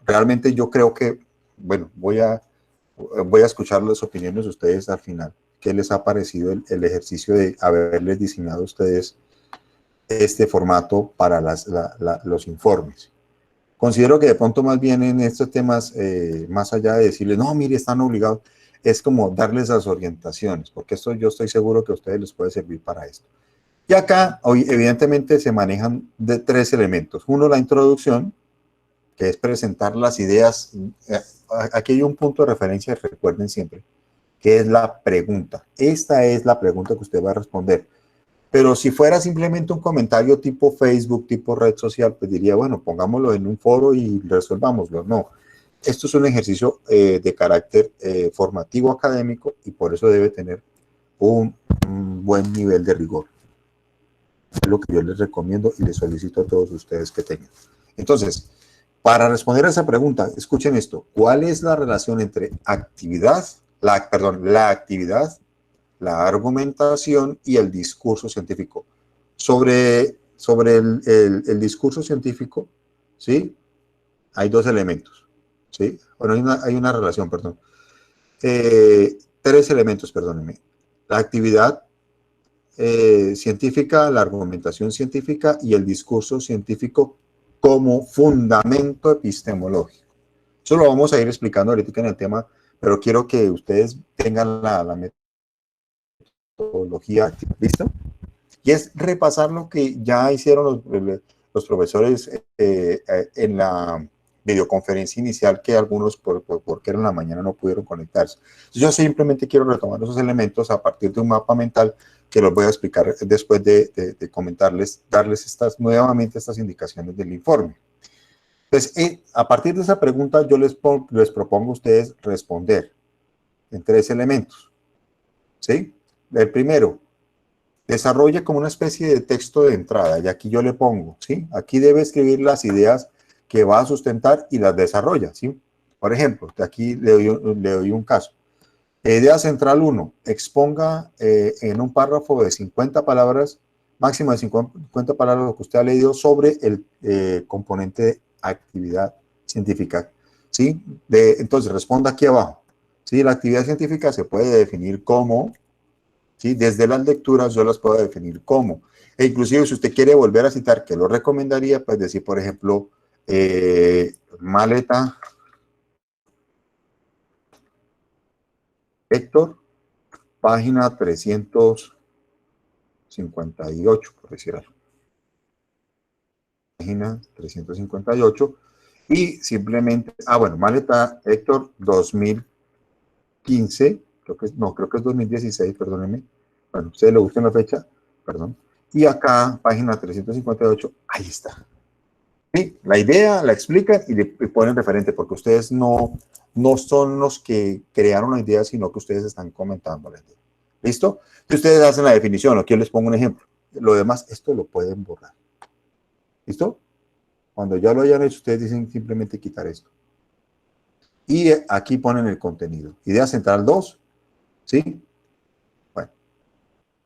realmente yo creo que, bueno, voy a escuchar las opiniones de ustedes al final. ¿Qué les ha parecido el ejercicio de haberles diseñado a ustedes este formato para los informes? Considero que de pronto más bien en estos temas, más allá de decirles, no, mire, están obligados, es como darles las orientaciones, porque esto yo estoy seguro que a ustedes les puede servir para esto. Y acá, hoy, evidentemente, se manejan de 3 elementos. Uno, la introducción, que es presentar las ideas. Aquí hay un punto de referencia, recuerden siempre, que es la pregunta. Esta es la pregunta que usted va a responder. Pero si fuera simplemente un comentario tipo Facebook, tipo red social, pues diría, bueno, pongámoslo en un foro y resolvámoslo. No, esto es un ejercicio de carácter formativo académico y por eso debe tener un buen nivel de rigor. Es lo que yo les recomiendo y les solicito a todos ustedes que tengan. Entonces, para responder a esa pregunta, escuchen esto. ¿Cuál es la relación entre la actividad, la argumentación y el discurso científico? Sobre el discurso científico, ¿sí? Hay 2 elementos, ¿sí? Bueno, hay una relación, perdón. Tres elementos, perdónenme. La actividad científica, la argumentación científica y el discurso científico como fundamento epistemológico. Eso lo vamos a ir explicando ahorita en el tema, pero quiero que ustedes tengan la metodología lista. Y es repasar lo que ya hicieron los profesores en la videoconferencia inicial, que algunos porque era en la mañana no pudieron conectarse. Entonces, yo simplemente quiero retomar esos elementos a partir de un mapa mental que los voy a explicar después de comentarles, darles nuevamente estas indicaciones del informe. Entonces, a partir de esa pregunta, yo les propongo a ustedes responder en tres elementos. ¿Sí? El primero, desarrolla como una especie de texto de entrada, y aquí yo le pongo, ¿sí? Aquí debe escribir las ideas que va a sustentar y las desarrolla, ¿sí? Por ejemplo, aquí le doy un caso. Idea central 1, exponga en un párrafo de 50 palabras, máximo de 50 palabras, lo que usted ha leído sobre el componente de actividad científica, ¿sí? Entonces, responda aquí abajo, ¿sí? La actividad científica se puede definir como, ¿sí? Desde las lecturas yo las puedo definir como. E inclusive si usted quiere volver a citar, que lo recomendaría, pues decir, por ejemplo, maleta Héctor, página 358, por decir algo. Página 358. Y simplemente, bueno, maleta Héctor 2015, creo que es 2016, perdónenme. Bueno, a ustedes le gusta la fecha, perdón. Y acá, página 358, ahí está. Sí, la idea la explican y le ponen referente, porque ustedes no son los que crearon la idea, sino que ustedes están comentando la idea. ¿Listo? Si ustedes hacen la definición, aquí yo les pongo un ejemplo. Lo demás, esto lo pueden borrar. ¿Listo? Cuando ya lo hayan hecho, ustedes dicen simplemente quitar esto. Y aquí ponen el contenido. Idea central 2. ¿Sí? Bueno.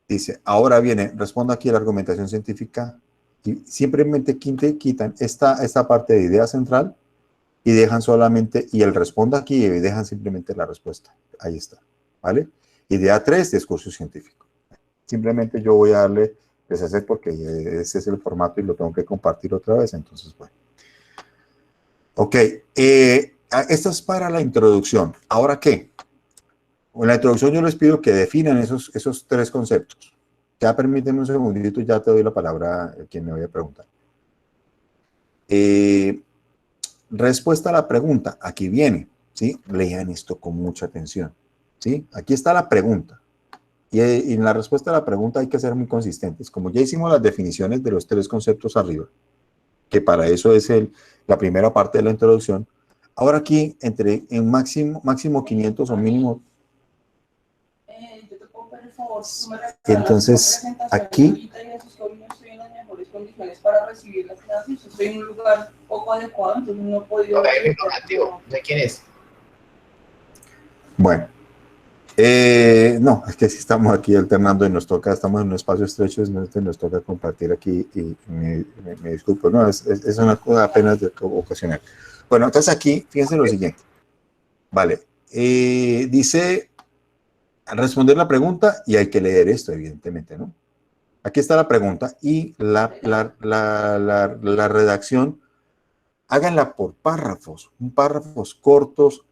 Dice, ahora viene, respondo aquí a la argumentación científica. Y simplemente quitan esta parte de idea central y dejan solamente, y el responda aquí y dejan simplemente la respuesta. Ahí está. ¿Vale? Idea 3, discurso científico. Simplemente yo voy a darle deshacer porque ese es el formato y lo tengo que compartir otra vez. Entonces, bueno. Ok. Esto es para la introducción. ¿Ahora qué? En la introducción yo les pido que definan esos tres conceptos. Ya permíteme un segundito, ya te doy la palabra a quien me vaya a preguntar. Respuesta a la pregunta, aquí viene, ¿sí? Lean esto con mucha atención, ¿sí? Aquí está la pregunta. Y en la respuesta a la pregunta hay que ser muy consistentes. Como ya hicimos las definiciones de los tres conceptos arriba, que para eso es la primera parte de la introducción, ahora aquí, en máximo 500 o mínimo. Entonces, aquí
condiciones para recibir las clases. Estoy en un lugar poco adecuado, entonces no he podido...
¿De quién es?
Bueno, no, es que si estamos aquí alternando y estamos en un espacio estrecho, nos toca compartir aquí y me disculpo, no, es una cosa apenas ocasional. Bueno, entonces aquí, fíjense lo siguiente. Vale, dice responder la pregunta y hay que leer esto, evidentemente, ¿no? Aquí está la pregunta y la redacción, háganla por párrafos, párrafos cortos,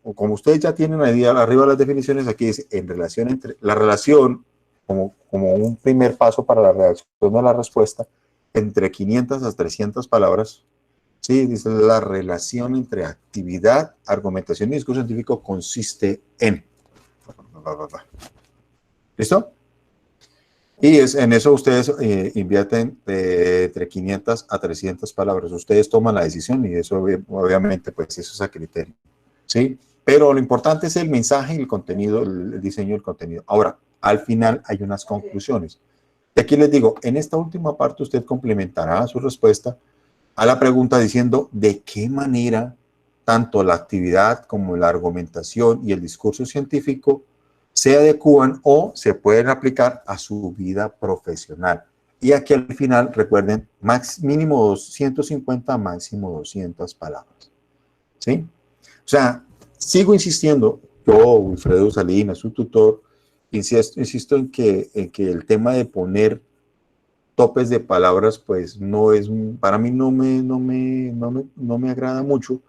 o como ustedes ya tienen ahí arriba las definiciones, aquí dice, en relación entre, la relación, como un primer paso para la redacción de la respuesta, entre 500 a 300 palabras, sí, dice, la relación entre actividad, argumentación y discurso científico consiste en... ¿Listo? Y en eso ustedes invierten entre 500 a 300 palabras. Ustedes toman la decisión y eso obviamente pues eso es a criterio, ¿sí? Pero lo importante es el mensaje y el contenido, el diseño del contenido. Ahora, al final hay unas conclusiones. Y aquí les digo, en esta última parte usted complementará su respuesta a la pregunta diciendo de qué manera tanto la actividad como la argumentación y el discurso científico se adecúan o se pueden aplicar a su vida profesional. Y aquí al final, recuerden, mínimo 150, máximo 200 palabras. ¿Sí? sea, sigo insistiendo, yo, Wilfredo Salinas, su tutor, insisto en que el tema de poner topes de palabras, pues no es, para mí no me agrada mucho,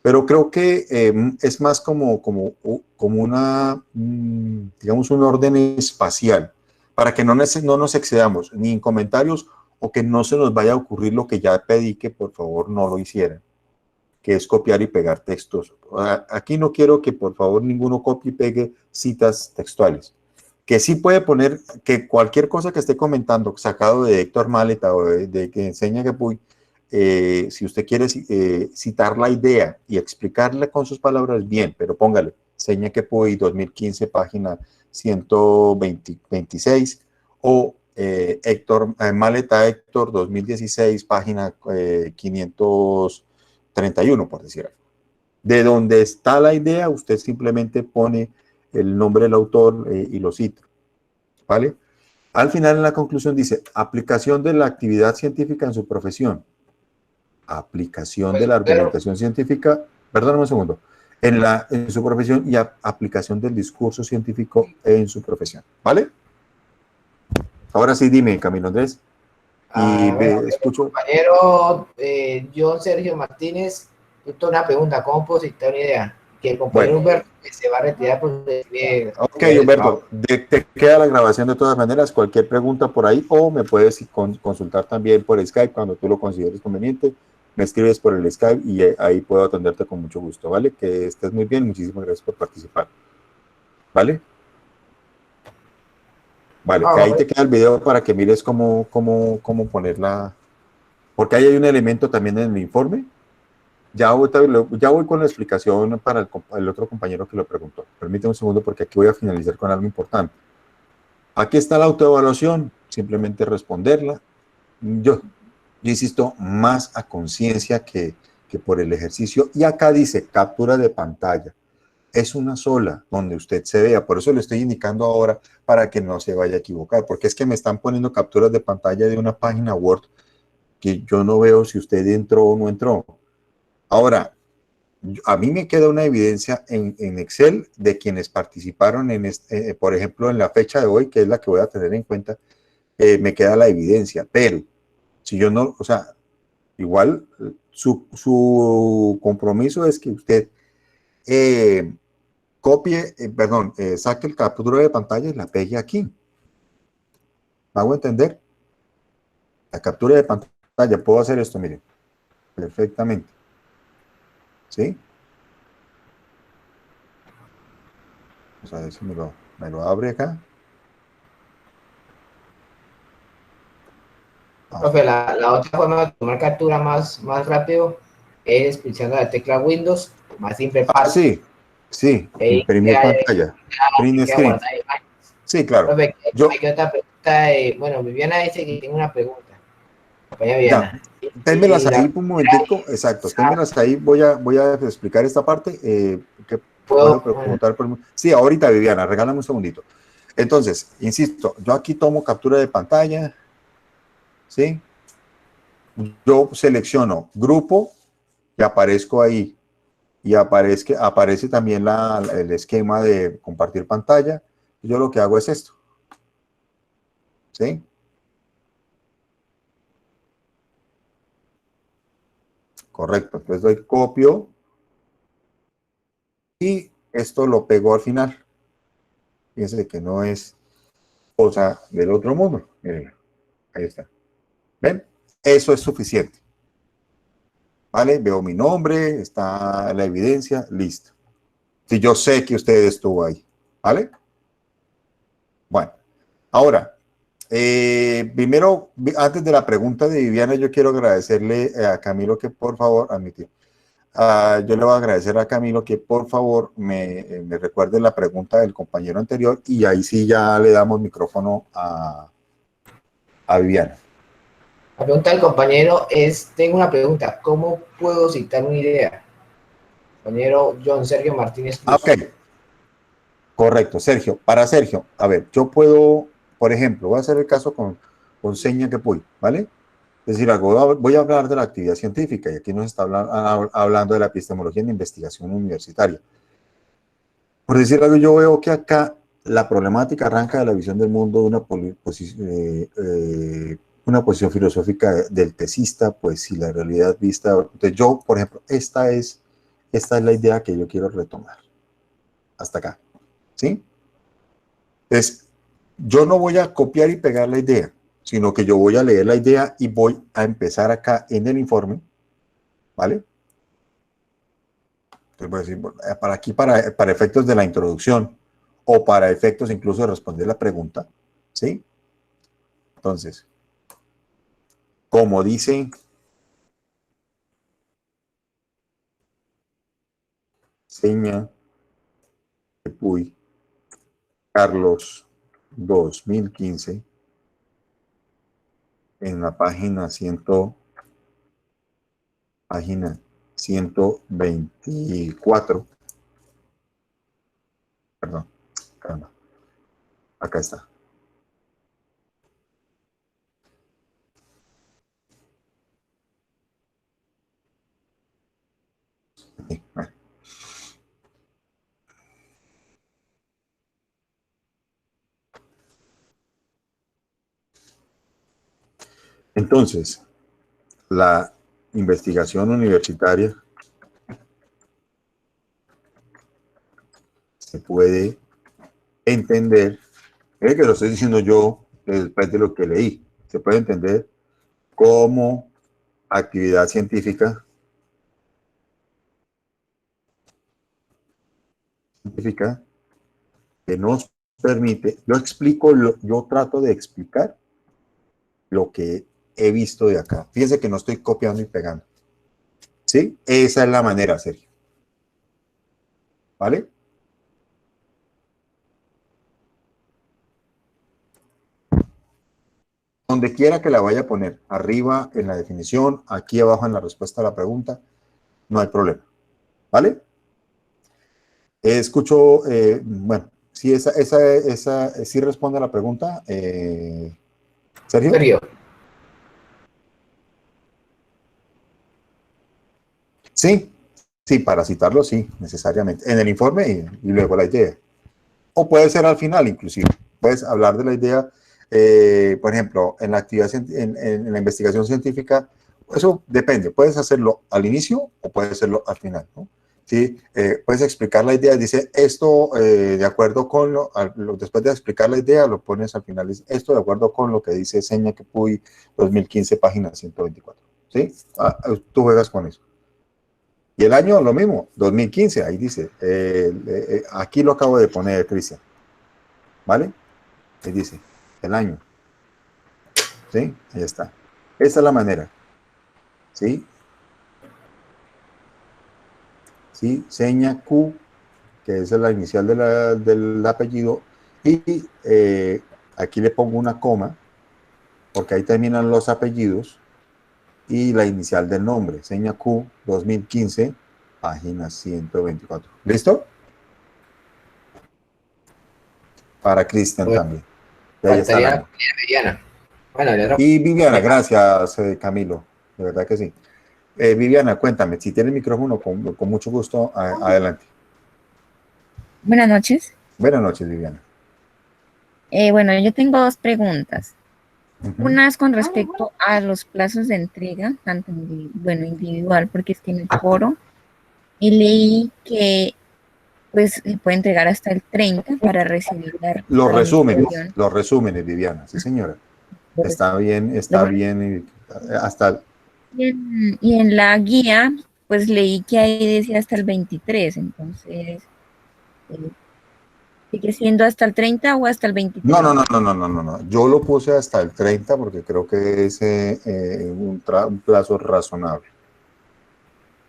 pero creo que es más como una, digamos, un orden espacial, para que no nos excedamos ni en comentarios o que no se nos vaya a ocurrir lo que ya pedí que por favor no lo hicieran, que es copiar y pegar textos. Aquí no quiero que por favor ninguno copie y pegue citas textuales. Que sí puede poner que cualquier cosa que esté comentando sacado de Héctor Maleta o de que enseña que Puy, si usted quiere citar la idea y explicarla con sus palabras, bien, pero póngale, enseña que Puy 2015, página 126, o Maleta Héctor 2016, página 531, por decir algo. De donde está la idea, usted simplemente pone el nombre del autor y lo cita, ¿vale? Al final, en la conclusión dice, aplicación de la actividad científica en su profesión. Aplicación de la argumentación científica, perdóname un segundo, en su profesión y aplicación del discurso científico en su profesión, ¿vale? Ahora sí, dime, Camilo Andrés. Y escucho.
Compañero John Sergio Martínez, justo una pregunta, ¿cómo puedo citar una idea? Que el compañero Humberto que se va a retirar por
ok, Humberto, te queda la grabación de todas maneras, cualquier pregunta por ahí, o me puedes consultar también por Skype cuando tú lo consideres conveniente, me escribes por el Skype y ahí puedo atenderte con mucho gusto, ¿vale? Que estés muy bien, muchísimas gracias por participar, ¿vale? Vale, que ahí te queda el video para que mires cómo ponerla, porque ahí hay un elemento también en el informe. Ya voy con la explicación para el otro compañero que lo preguntó. Permíteme un segundo porque aquí voy a finalizar con algo importante. Aquí está la autoevaluación, simplemente responderla. Yo insisto, más a conciencia que por el ejercicio. Y acá dice captura de pantalla. Es una sola donde usted se vea. Por eso le estoy indicando ahora para que no se vaya a equivocar. Porque es que me están poniendo capturas de pantalla de una página Word que yo no veo si usted entró o no entró. Ahora, a mí me queda una evidencia en Excel de quienes participaron por ejemplo, en la fecha de hoy, que es la que voy a tener en cuenta, me queda la evidencia, pero si yo no, o sea, igual su compromiso es que usted saque el captura de pantalla y la pegue aquí. ¿Me hago entender? La captura de pantalla, puedo hacer esto, miren, perfectamente. ¿Sí? Vamos a ver si me lo abre acá.
Profe, la otra forma de tomar captura más rápido es pulsando la tecla Windows, más simple.
Sí, imprimir pantalla, print screen. Sí, claro.
Profe, otra pregunta, bueno, Viviana dice que tiene una pregunta. Compañera Viviana.
Ténmelas ahí un momentico, exacto, ténmelas ahí, voy a explicar esta parte, que puedo preguntar por... Sí, ahorita Viviana, regálame un segundito. Entonces, insisto, yo aquí tomo captura de pantalla, ¿sí? Yo selecciono grupo y aparezco ahí, y aparece también el esquema de compartir pantalla. Yo lo que hago es esto, ¿sí? Correcto, entonces doy copio y esto lo pego al final. Fíjense que no es cosa del otro mundo. Miren, ahí está. ¿Ven? Eso es suficiente. ¿Vale? Veo mi nombre, está la evidencia, listo. Si yo sé que usted estuvo ahí. ¿Vale? Bueno, ahora, primero, antes de la pregunta de Viviana, yo quiero agradecerle a Camilo que por favor, admitir. Yo le voy a agradecer a Camilo que por favor me recuerde la pregunta del compañero anterior y ahí sí ya le damos micrófono a Viviana.
La pregunta del compañero es, tengo una pregunta, ¿cómo puedo citar una idea? Compañero John Sergio Martínez Cruz.
Ok, correcto, Sergio. Para Sergio, a ver, yo puedo, por ejemplo, voy a hacer el caso con seña que puy, ¿vale? Es decir, voy a hablar de la actividad científica y aquí nos está hablando de la epistemología en investigación universitaria. Por decir algo, yo veo que acá la problemática arranca de la visión del mundo de una posición filosófica del tesista, pues si la realidad vista... Entonces yo, por ejemplo, esta es la idea que yo quiero retomar. Hasta acá, ¿sí? Entonces, yo no voy a copiar y pegar la idea, sino que yo voy a leer la idea y voy a empezar acá en el informe, ¿vale? Entonces voy a decir, bueno, para aquí, para efectos de la introducción o para efectos incluso de responder la pregunta, ¿sí? Entonces, como dice Seña Puy, Carlos 2015, en la página 124, perdón, caramba, acá está. Sí, bueno. Entonces, la investigación universitaria se puede entender, es que lo estoy diciendo yo después de lo que leí, se puede entender como actividad científica que nos permite, yo trato de explicar lo que he visto de acá. Fíjense que no estoy copiando y pegando. ¿Sí? Esa es la manera, Sergio. ¿Vale? Donde quiera que la vaya a poner, arriba en la definición, aquí abajo en la respuesta a la pregunta, no hay problema. ¿Vale? Escucho, bueno, si sí responde a la pregunta, Sergio.
Sergio.
Sí, sí, para citarlo, sí, necesariamente. En el informe y luego la idea. O puede ser al final, inclusive. Puedes hablar de la idea, por ejemplo, en la actividad, en la investigación científica, eso depende. Puedes hacerlo al inicio o puedes hacerlo al final, ¿no? Sí, puedes explicar la idea, dice esto de acuerdo con después de explicar la idea, lo pones al final, dice esto de acuerdo con lo que dice Seña Puy 2015, página 124. ¿Sí? Tú juegas con eso. Y el año lo mismo, 2015, ahí dice, aquí lo acabo de poner, Cristian, ¿vale? Ahí dice, el año, ¿sí? Ahí está. Esta es la manera, ¿sí? ¿Sí? Seña Q, que es la inicial del apellido, y aquí le pongo una coma, porque ahí terminan los apellidos, y la inicial del nombre, Seña Q 2015, página 124. ¿Listo? Para Cristian
Pues,
también. Y ahí está el
faltaría
año.
Viviana. Bueno,
Y Viviana, gracias, Camilo, de verdad que sí. Viviana, cuéntame, si tiene el micrófono, con mucho gusto, adelante.
Buenas noches.
Buenas noches, Viviana.
Bueno, yo tengo dos preguntas. Una es con respecto a los plazos de entrega, tanto individual, porque es que en el foro leí que pues se puede entregar hasta el 30 para recibir
Los
realización.
resúmenes, Viviana, sí señora. Está bien, hasta...
Y en la guía, pues leí que ahí decía hasta el 23, entonces, ¿sigue siendo hasta el 30 o hasta el 23?
No. Yo lo puse hasta el 30 porque creo que es un plazo razonable.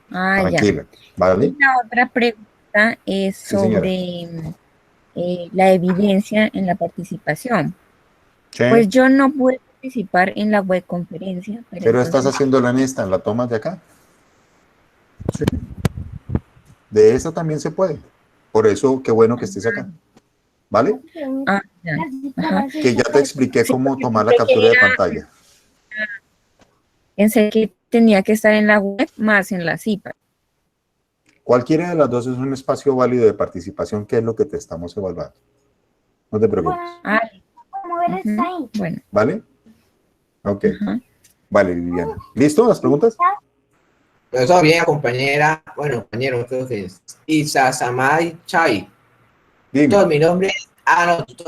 Tranquila,
Ya.
¿vale?
Y la otra pregunta es sobre la evidencia en la participación.
Sí.
Pues yo no pude participar en la webconferencia.
Pero estás haciéndola en esta, en la tomas de acá. Sí. De esta también se puede. Por eso, qué bueno que estés acá. ¿Vale?
Ya.
Que ya te expliqué cómo tomar la captura de pantalla.
Pensé que tenía que estar en la web más en la CIPA.
Cualquiera de las dos es un espacio válido de participación, que es lo que te estamos evaluando. No te preocupes.
Ah, ujú, bueno,
¿Vale? Ok.
ajá.
Vale, Viviana. ¿Listo? ¿Las preguntas?
Profesor, bien, compañera, bueno, compañero, creo que es Isa Samay Chai.
Dime.
Mi nombre es,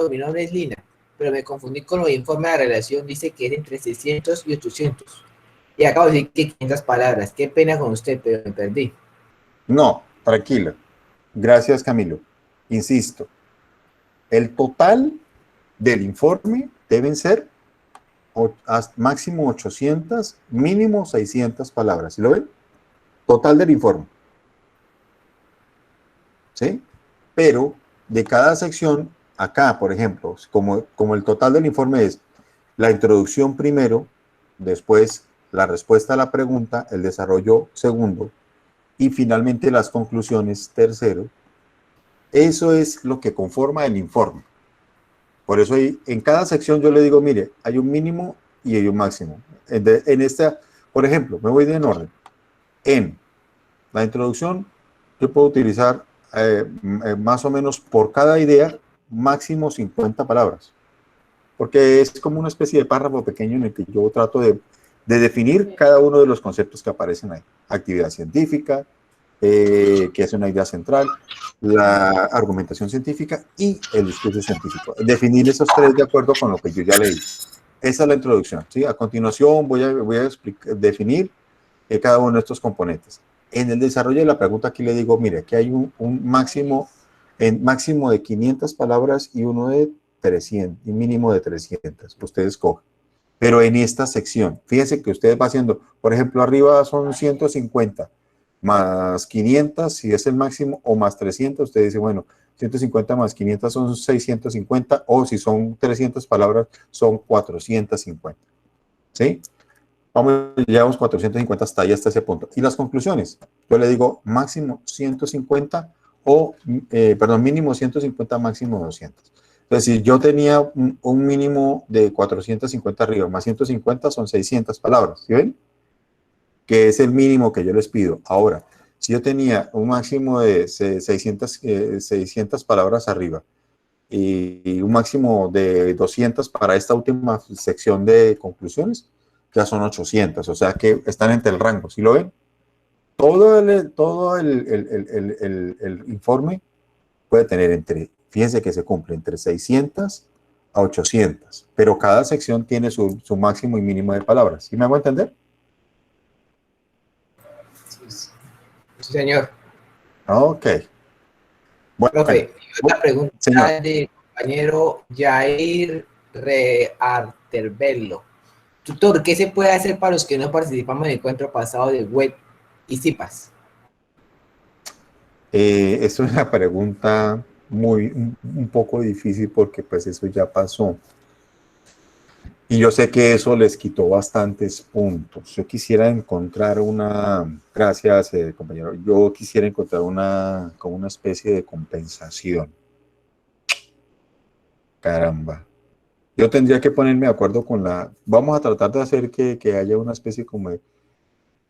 mi nombre es Lina, pero me confundí con los informes de relación, dice que es entre 600 y 800. Y acabo de decir que 500 palabras. Qué pena con usted, pero me perdí.
No, tranquila. Gracias, Camilo. Insisto, el total del informe deben ser máximo 800, mínimo 600 palabras. ¿Sí lo ven? Total del informe. ¿Sí? Pero de cada sección, acá, por ejemplo, como el total del informe es la introducción primero, después la respuesta a la pregunta, el desarrollo segundo y finalmente las conclusiones tercero, eso es lo que conforma el informe. Por eso en cada sección yo le digo, mire, hay un mínimo y hay un máximo. En esta, por ejemplo, me voy de en orden. En la introducción, yo puedo utilizar más o menos por cada idea, máximo 50 palabras. Porque es como una especie de párrafo pequeño en el que yo trato de definir cada uno de los conceptos que aparecen ahí. Actividad científica, que es una idea central, la argumentación científica y el discurso científico. Definir esos tres de acuerdo con lo que yo ya leí. Esa es la introducción. ¿Sí? A continuación voy a definir cada uno de estos componentes. En el desarrollo de la pregunta aquí le digo, mire, aquí hay un máximo de 500 palabras y uno de 300, y mínimo de 300. Usted escoge. Pero en esta sección, fíjense que usted va haciendo, por ejemplo, arriba son 150, más 500, si es el máximo, o más 300, usted dice, bueno, 150 más 500 son 650, o si son 300 palabras, son 450. ¿Sí? Llevamos 450 hasta ahí, hasta ese punto. Y las conclusiones, yo le digo máximo 150 mínimo 150, máximo 200. Entonces, si yo tenía un mínimo de 450 arriba, más 150 son 600 palabras, ¿sí ven? Que es el mínimo que yo les pido. Ahora, si yo tenía un máximo de 600 palabras arriba y un máximo de 200 para esta última sección de conclusiones, ya son 800, o sea que están entre el rango, ¿sí lo ven? Todo el informe puede tener fíjense que se cumple entre 600 a 800, pero cada sección tiene su máximo y mínimo de palabras. ¿Sí me hago entender?
Sí, señor.
Ok. Bueno,
Profe, y otra pregunta
señor.
del compañero Jair Rearterbello. Tutor, ¿qué se puede hacer para los que no participamos en el encuentro pasado de web y CIPAS?
Es una pregunta un poco difícil porque pues eso ya pasó. Y yo sé que eso les quitó bastantes puntos. Yo quisiera encontrar gracias compañero, yo quisiera encontrar como una especie de compensación. Caramba. Yo tendría que ponerme de acuerdo vamos a tratar de hacer que haya una especie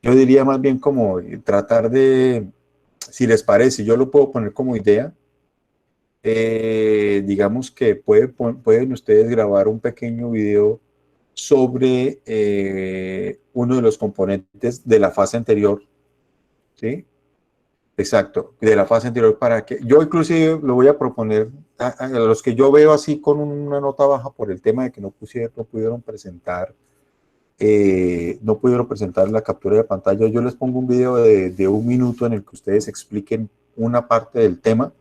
yo diría más bien como tratar si les parece, yo lo puedo poner como idea. Digamos que pueden ustedes grabar un pequeño video sobre uno de los componentes de la fase anterior, ¿sí? Exacto, de la fase anterior para que, yo inclusive lo voy a proponer a los que yo veo así con una nota baja por el tema de que no pudieron presentar la captura de pantalla, yo les pongo un video de 1 minuto en el que ustedes expliquen una parte del tema,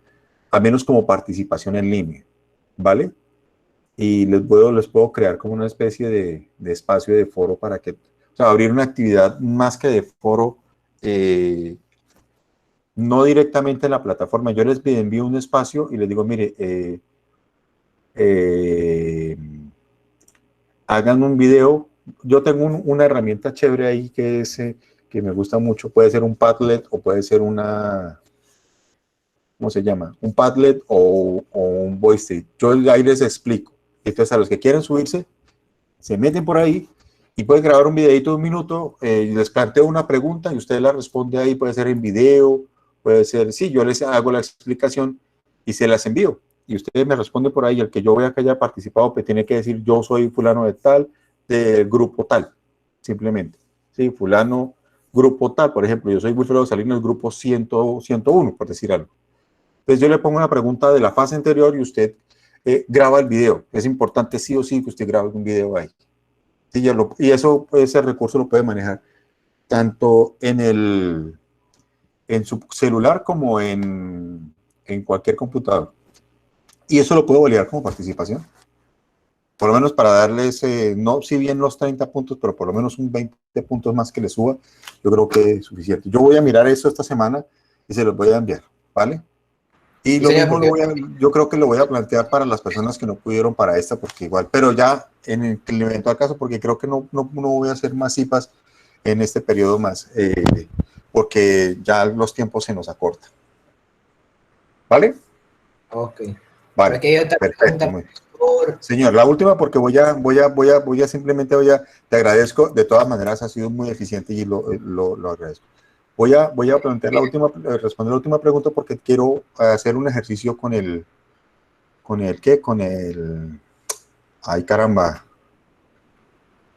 a menos como participación en línea, ¿vale? Y les puedo crear como una especie de espacio de foro para que, o sea, abrir una actividad más que de foro, no directamente en la plataforma. Yo les envío un espacio y les digo, mire, hagan un video. Yo tengo una herramienta chévere ahí que me gusta mucho. Puede ser un Padlet o puede ser ¿cómo se llama? Un Padlet o un VoiceThread. Yo ahí les explico. Entonces, a los que quieren subirse, se meten por ahí y puede grabar un videito de 1 minuto, y les planteo una pregunta y usted la responde ahí, puede ser en video, puede ser, sí, yo les hago la explicación y se las envío. Y usted me responde por ahí, el que yo vea que haya participado, pues tiene que decir, yo soy fulano de tal, del grupo tal, simplemente. Sí, fulano, grupo tal, por ejemplo, yo soy Wilfredo Salinas, grupo 101, por decir algo. Entonces yo le pongo una pregunta de la fase anterior y usted graba el video. Es importante sí o sí que usted grabe un video ahí. Sí, y eso, ese recurso lo puede manejar tanto en su celular como en cualquier computador. Y eso lo puedo validar como participación. Por lo menos para darles, no si bien los 30 puntos, pero por lo menos un 20 puntos más que le suba, yo creo que es suficiente. Yo voy a mirar eso esta semana y se los voy a enviar, ¿vale? Y
Sí,
lo
señor,
mismo
porque
yo creo que lo voy a plantear para las personas que no pudieron para esta, porque igual, pero ya en el eventual caso, porque creo que no voy a hacer más cipas en este periodo más, porque ya los tiempos se nos acortan. ¿Vale?
ok.
Vale,
Aquí hay otra
perfecto.
pregunta, por
Señor, la última porque simplemente te agradezco, de todas maneras ha sido muy eficiente y lo agradezco. Voy a plantear responder la última pregunta porque quiero hacer un ejercicio ay caramba,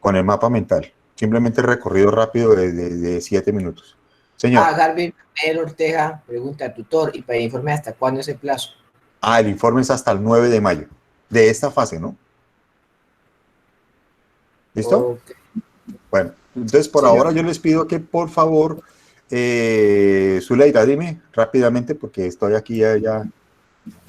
con el mapa mental. Simplemente recorrido rápido de 7 minutos. Señor,
Garvin Manuel Ortega pregunta, tutor, y para informe hasta cuándo es el plazo.
el informe es hasta el 9 de mayo de esta fase, ¿no? ¿Listo?
Ok.
Bueno, entonces por
Señor.
ahora yo les pido que por favor, Zuleida, dime rápidamente porque estoy aquí ya.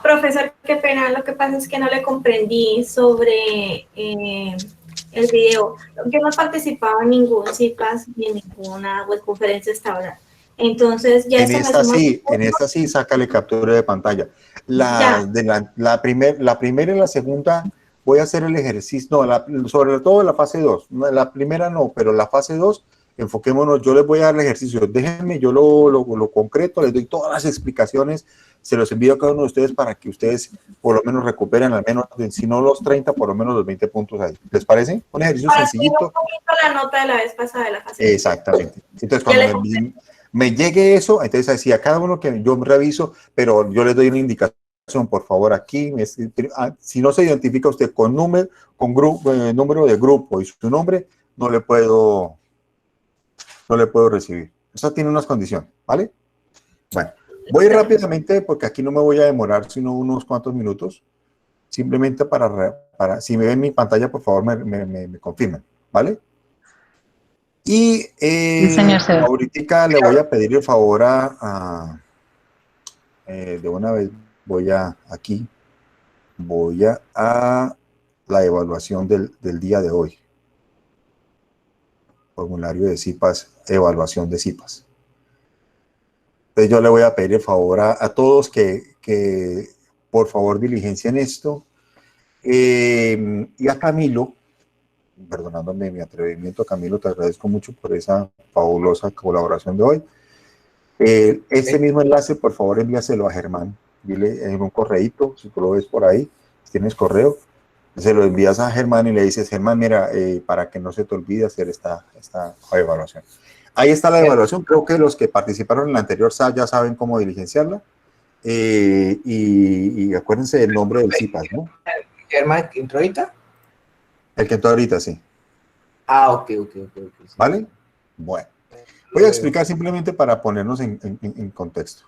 Profesor, qué pena, lo que pasa es que no le comprendí sobre el video. Yo no he participado en ningún CIPAS ni en ninguna webconferencia hasta ahora. Entonces, ya
En
esto me
esta
suma.
sí, sácale captura de pantalla.
Ya,
La primera y la segunda voy a hacer el ejercicio, no, sobre todo la fase 2. La primera no, pero la fase 2, enfoquémonos, yo les voy a dar el ejercicio, déjenme, yo lo concreto, les doy todas las explicaciones, se los envío a cada uno de ustedes para que ustedes por lo menos recuperen al menos, si no los 30, por lo menos los 20 puntos ahí. ¿Les parece? Un ejercicio
para seguir un
sencillito.
poquito la nota de la vez pasada de la fase.
Exactamente. Entonces,
Ya
cuando me llegue eso, entonces así a cada uno que yo reviso, pero yo les doy una indicación, por favor, aquí, si no se identifica usted con número, número de grupo y su nombre, no le puedo recibir. Eso tiene unas condiciones, ¿vale? Bueno, voy rápidamente porque aquí no me voy a demorar sino unos cuantos minutos, simplemente para si me ven mi pantalla, por favor, me confirmen, ¿vale? Y
Sí, señor.
ahorita le voy a pedir el favor de una vez voy a la evaluación del día de hoy. Formulario de CIPAS, evaluación de CIPAS. Entonces yo le voy a pedir el favor a todos que por favor diligencien esto. Y a Camilo, perdonándome mi atrevimiento, Camilo, te agradezco mucho por esa fabulosa colaboración de hoy. Este mismo enlace, por favor, envíaselo a Germán. Dile en un correíto, si tú lo ves por ahí, si tienes correo, se lo envías a Germán y le dices, Germán, mira, para que no se te olvide hacer esta evaluación. Ahí está la evaluación. Creo que los que participaron en la anterior ya saben cómo diligenciarla. Y acuérdense del nombre del CIPAS, ¿no?
Germán, ¿entró ahorita?
El que entró ahorita, sí.
Ok.
¿Vale? Bueno. Voy a explicar simplemente para ponernos en contexto.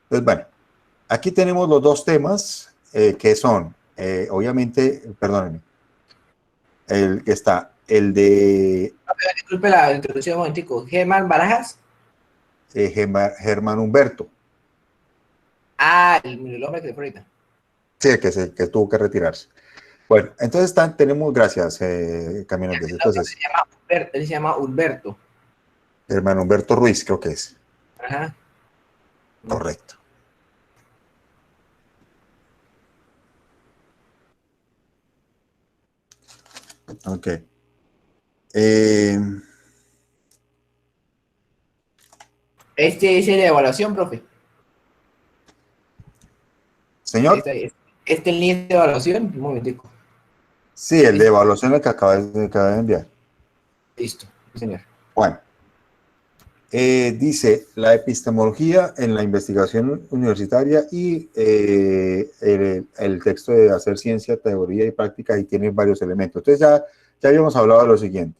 Entonces, bueno, aquí tenemos los dos temas que son, obviamente, perdónenme, está el de
Disculpe la introducción un momentico. Germán Barajas.
Germán Humberto.
El hombre que fue ahorita.
Sí, que tuvo que retirarse. Bueno, entonces tenemos, gracias, Camino. Entonces,
Él se llama Humberto.
Germán Humberto Ruiz, creo que es.
Ajá.
Correcto. Ok.
Este es el de evaluación, profe.
Señor.
Este es el link de evaluación. Un momentico.
Sí, el de evaluación que acaba de enviar.
Listo, sí, señor.
Bueno, dice la epistemología en la investigación universitaria y el texto de hacer ciencia, teoría y práctica, y tiene varios elementos. Entonces ya habíamos hablado de lo siguiente.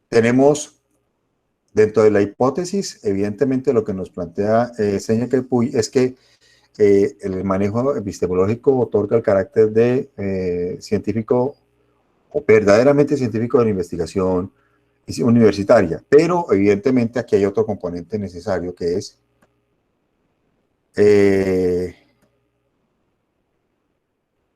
Tenemos dentro de la hipótesis, evidentemente lo que nos plantea Seña Puy es que el manejo epistemológico otorga el carácter de científico o verdaderamente científico de la investigación universitaria, pero evidentemente aquí hay otro componente necesario que es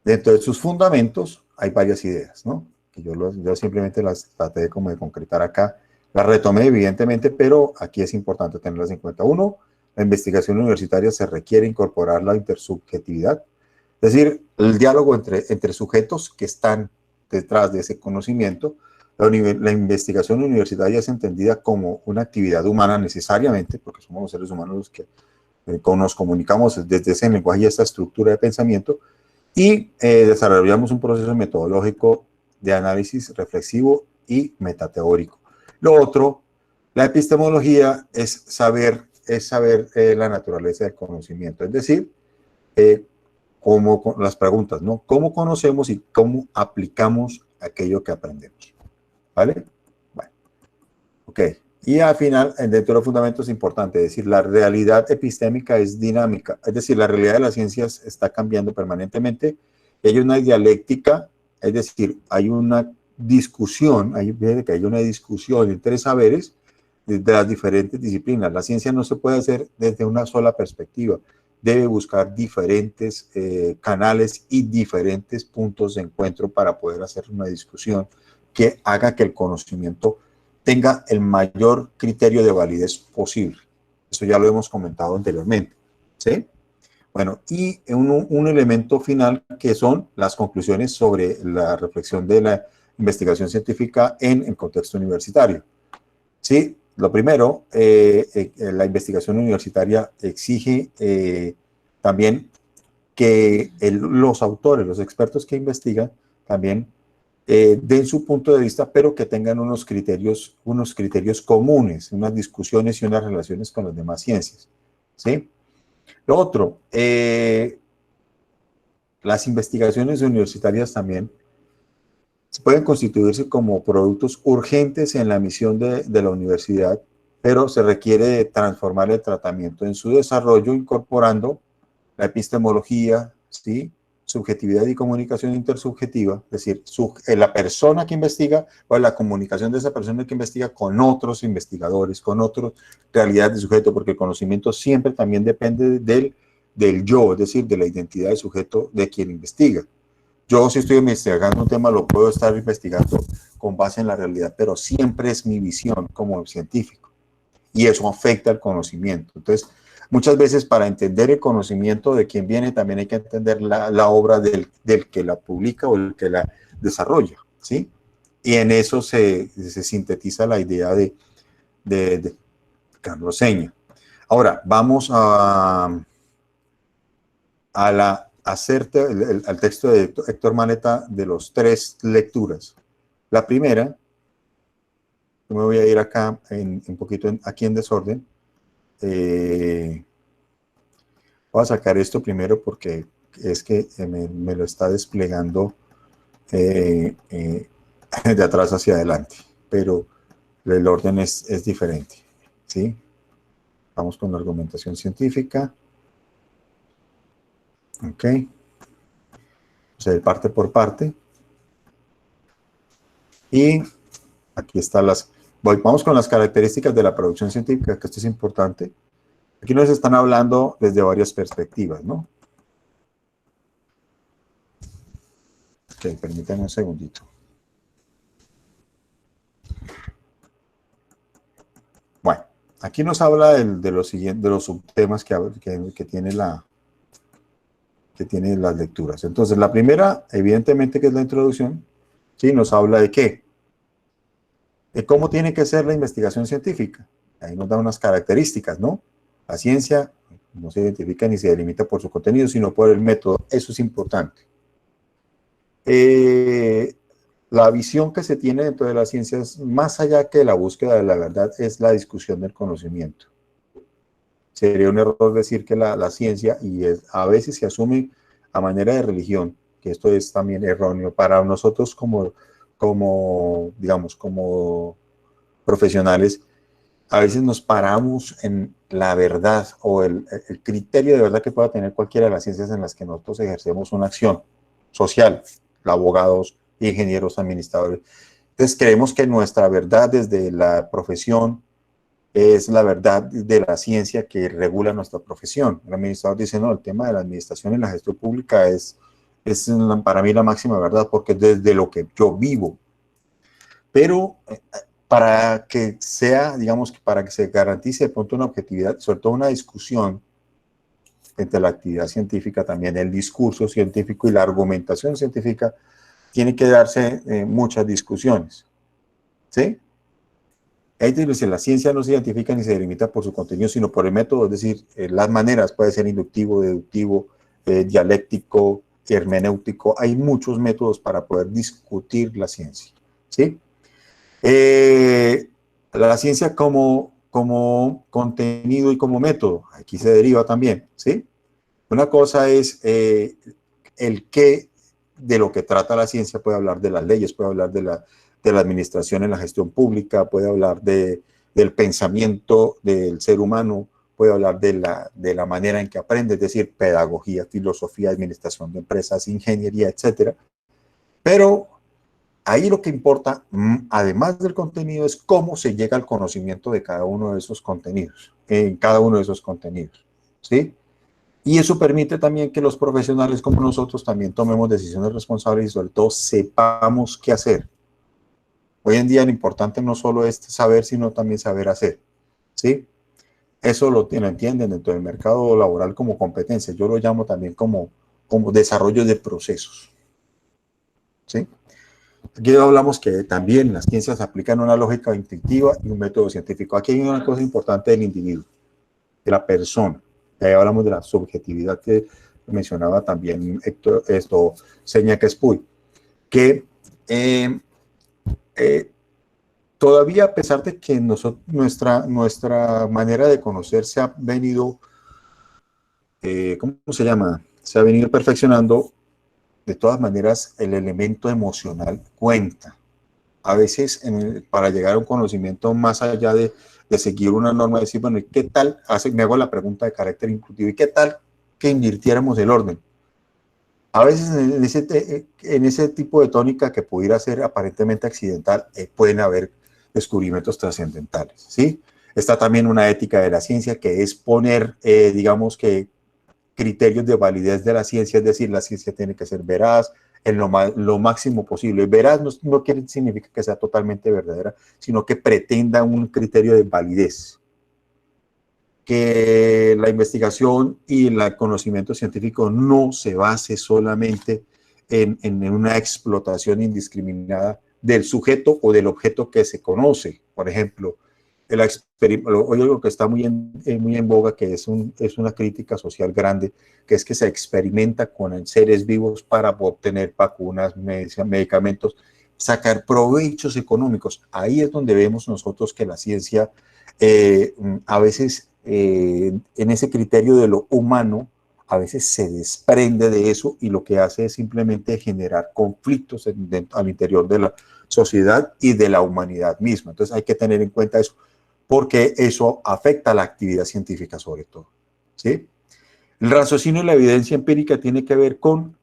dentro de sus fundamentos hay varias ideas, ¿no? Que yo simplemente las traté como de concretar acá, las retomé evidentemente, pero aquí es importante tenerlas en cuenta. Uno, la investigación universitaria se requiere incorporar la intersubjetividad, es decir, el diálogo entre sujetos que están detrás de ese conocimiento. La investigación universitaria es entendida como una actividad humana necesariamente, porque somos los seres humanos los que nos comunicamos desde ese lenguaje y esta estructura de pensamiento, y desarrollamos un proceso metodológico de análisis reflexivo y metateórico. Lo otro, la epistemología es saber la naturaleza del conocimiento, es decir, las preguntas, ¿no? ¿Cómo conocemos y cómo aplicamos aquello que aprendemos? ¿Vale? Bueno, ok. Y al final, dentro de los fundamentos es importante decir, la realidad epistémica es dinámica, es decir, la realidad de las ciencias está cambiando permanentemente, y hay una dialéctica, es decir, hay una discusión, hay una discusión entre saberes de las diferentes disciplinas. La ciencia no se puede hacer desde una sola perspectiva, debe buscar diferentes canales y diferentes puntos de encuentro para poder hacer una discusión que haga que el conocimiento tenga el mayor criterio de validez posible. Eso ya lo hemos comentado anteriormente, ¿sí? Bueno, y un elemento final que son las conclusiones sobre la reflexión de la investigación científica en el contexto universitario. Sí, lo primero, la investigación universitaria exige también que los autores, los expertos que investigan, también den su punto de vista, pero que tengan unos criterios comunes, unas discusiones y unas relaciones con las demás ciencias, ¿sí? Lo otro, las investigaciones universitarias también pueden constituirse como productos urgentes en la misión de la universidad, pero se requiere transformar el tratamiento en su desarrollo incorporando la epistemología, ¿sí? Subjetividad y comunicación intersubjetiva, es decir, la persona que investiga o la comunicación de esa persona que investiga con otros investigadores, con otras realidades de sujeto, porque el conocimiento siempre también depende del yo, es decir, de la identidad de sujeto de quien investiga. Yo, si estoy investigando un tema, lo puedo estar investigando con base en la realidad, pero siempre es mi visión como científico y eso afecta al conocimiento. Entonces, muchas veces para entender el conocimiento de quien viene, también hay que entender la obra del que la publica o el que la desarrolla, ¿sí? Y en eso se sintetiza la idea de Carlos Seña. Ahora, vamos al texto de Héctor Maneta de los 3 lecturas. La primera, yo me voy a ir acá un poquito aquí en desorden. Voy a sacar esto primero porque es que me lo está desplegando de atrás hacia adelante, pero el orden es diferente, ¿sí? Vamos con la argumentación científica. Ok. O sea, parte por parte. Y aquí están vamos con las características de la producción científica, que esto es importante. Aquí nos están hablando desde varias perspectivas, ¿no? Ok, permítanme un segundito. Bueno, aquí nos habla de los subtemas que tiene las lecturas. Entonces, la primera, evidentemente, que es la introducción, ¿sí? Nos habla de qué, de cómo tiene que ser la investigación científica. Ahí nos da unas características, ¿no? La ciencia no se identifica ni se delimita por su contenido, sino por el método. Eso es importante. la visión que se tiene dentro de las ciencias, más allá que la búsqueda de la verdad, es la discusión del conocimiento. Sería un error decir que la ciencia, a veces se asume a manera de religión, que esto es también erróneo para nosotros digamos, como profesionales. A veces nos paramos en la verdad o el criterio de verdad que pueda tener cualquiera de las ciencias en las que nosotros ejercemos una acción social, abogados, ingenieros, administradores. Entonces creemos que nuestra verdad desde la profesión es la verdad de la ciencia que regula nuestra profesión. El administrador dice, no, el tema de la administración y la gestión pública es para mí la máxima verdad porque es desde lo que yo vivo. Pero para que sea, digamos, para que se garantice de pronto una objetividad, sobre todo una discusión entre la actividad científica, también el discurso científico y la argumentación científica, tiene que darse muchas discusiones. ¿Sí? Es decir, la ciencia no se identifica ni se delimita por su contenido, sino por el método, es decir, las maneras, puede ser inductivo, deductivo, dialéctico, hermenéutico. Hay muchos métodos para poder discutir la ciencia. ¿Sí? La ciencia como contenido y como método, aquí se deriva también, ¿sí? Una cosa es el qué de lo que trata la ciencia, puede hablar de las leyes, puede hablar de la administración en la gestión pública, puede hablar del pensamiento del ser humano, puede hablar de la manera en que aprende, es decir, pedagogía, filosofía, administración de empresas, ingeniería, etcétera. Pero ahí lo que importa, además del contenido, es cómo se llega al conocimiento de cada uno de esos contenidos, en cada uno de esos contenidos, ¿sí? Y eso permite también que los profesionales como nosotros también tomemos decisiones responsables y sobre todo sepamos qué hacer. Hoy en día lo importante no solo es saber, sino también saber hacer, ¿sí? Eso lo entienden dentro del mercado laboral como competencia. Yo lo llamo también como desarrollo de procesos, ¿sí? Aquí hablamos que también las ciencias aplican una lógica intuitiva y un método científico. Aquí hay una cosa importante del individuo, de la persona. Ahí hablamos de la subjetividad que mencionaba también Seña Crespuy, que todavía a pesar de que nuestra manera de conocer se ha venido, ¿cómo se llama? Se ha venido perfeccionando. De todas maneras, el elemento emocional cuenta. A veces, para llegar a un conocimiento más allá de seguir una norma, decir, bueno, ¿y qué tal? Me hago la pregunta de carácter intuitivo, ¿y qué tal que invirtiéramos el orden? A veces en ese tipo de tónica que pudiera ser aparentemente accidental, pueden haber descubrimientos trascendentales, ¿sí? Está también una ética de la ciencia que es poner, digamos que, criterios de validez de la ciencia, es decir, la ciencia tiene que ser veraz en lo máximo posible. Veraz no significa que sea totalmente verdadera, sino que pretenda un criterio de validez. Que la investigación y el conocimiento científico no se base solamente en una explotación indiscriminada del sujeto o del objeto que se conoce. Por ejemplo, hoy lo que está muy en boga, que es una crítica social grande, que es que se experimenta con seres vivos para obtener vacunas, medicamentos, sacar provechos económicos. Ahí es donde vemos nosotros que la ciencia a veces en ese criterio de lo humano, a veces se desprende de eso y lo que hace es simplemente generar conflictos al interior de la sociedad y de la humanidad misma. Entonces hay que tener en cuenta eso, porque eso afecta a la actividad científica sobre todo, ¿sí? El raciocinio y la evidencia empírica tiene que ver con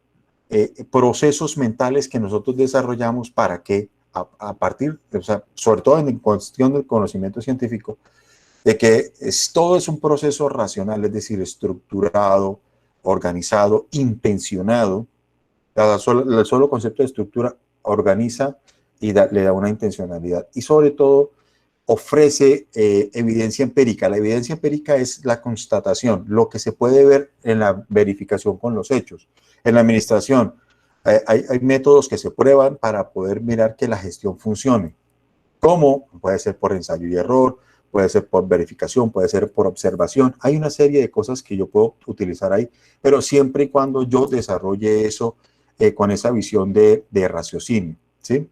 procesos mentales que nosotros desarrollamos para que a partir, o sea, sobre todo en cuestión del conocimiento científico, de que todo es un proceso racional, es decir, estructurado, organizado, intencionado. El solo concepto de estructura organiza y le da una intencionalidad. Y sobre todo, ofrece evidencia empírica. La evidencia empírica es la constatación, lo que se puede ver en la verificación con los hechos. En la administración hay métodos que se prueban para poder mirar que la gestión funcione. ¿Cómo? Puede ser por ensayo y error, puede ser por verificación, puede ser por observación. Hay una serie de cosas que yo puedo utilizar ahí, pero siempre y cuando yo desarrolle eso con esa visión de raciocinio, ¿sí?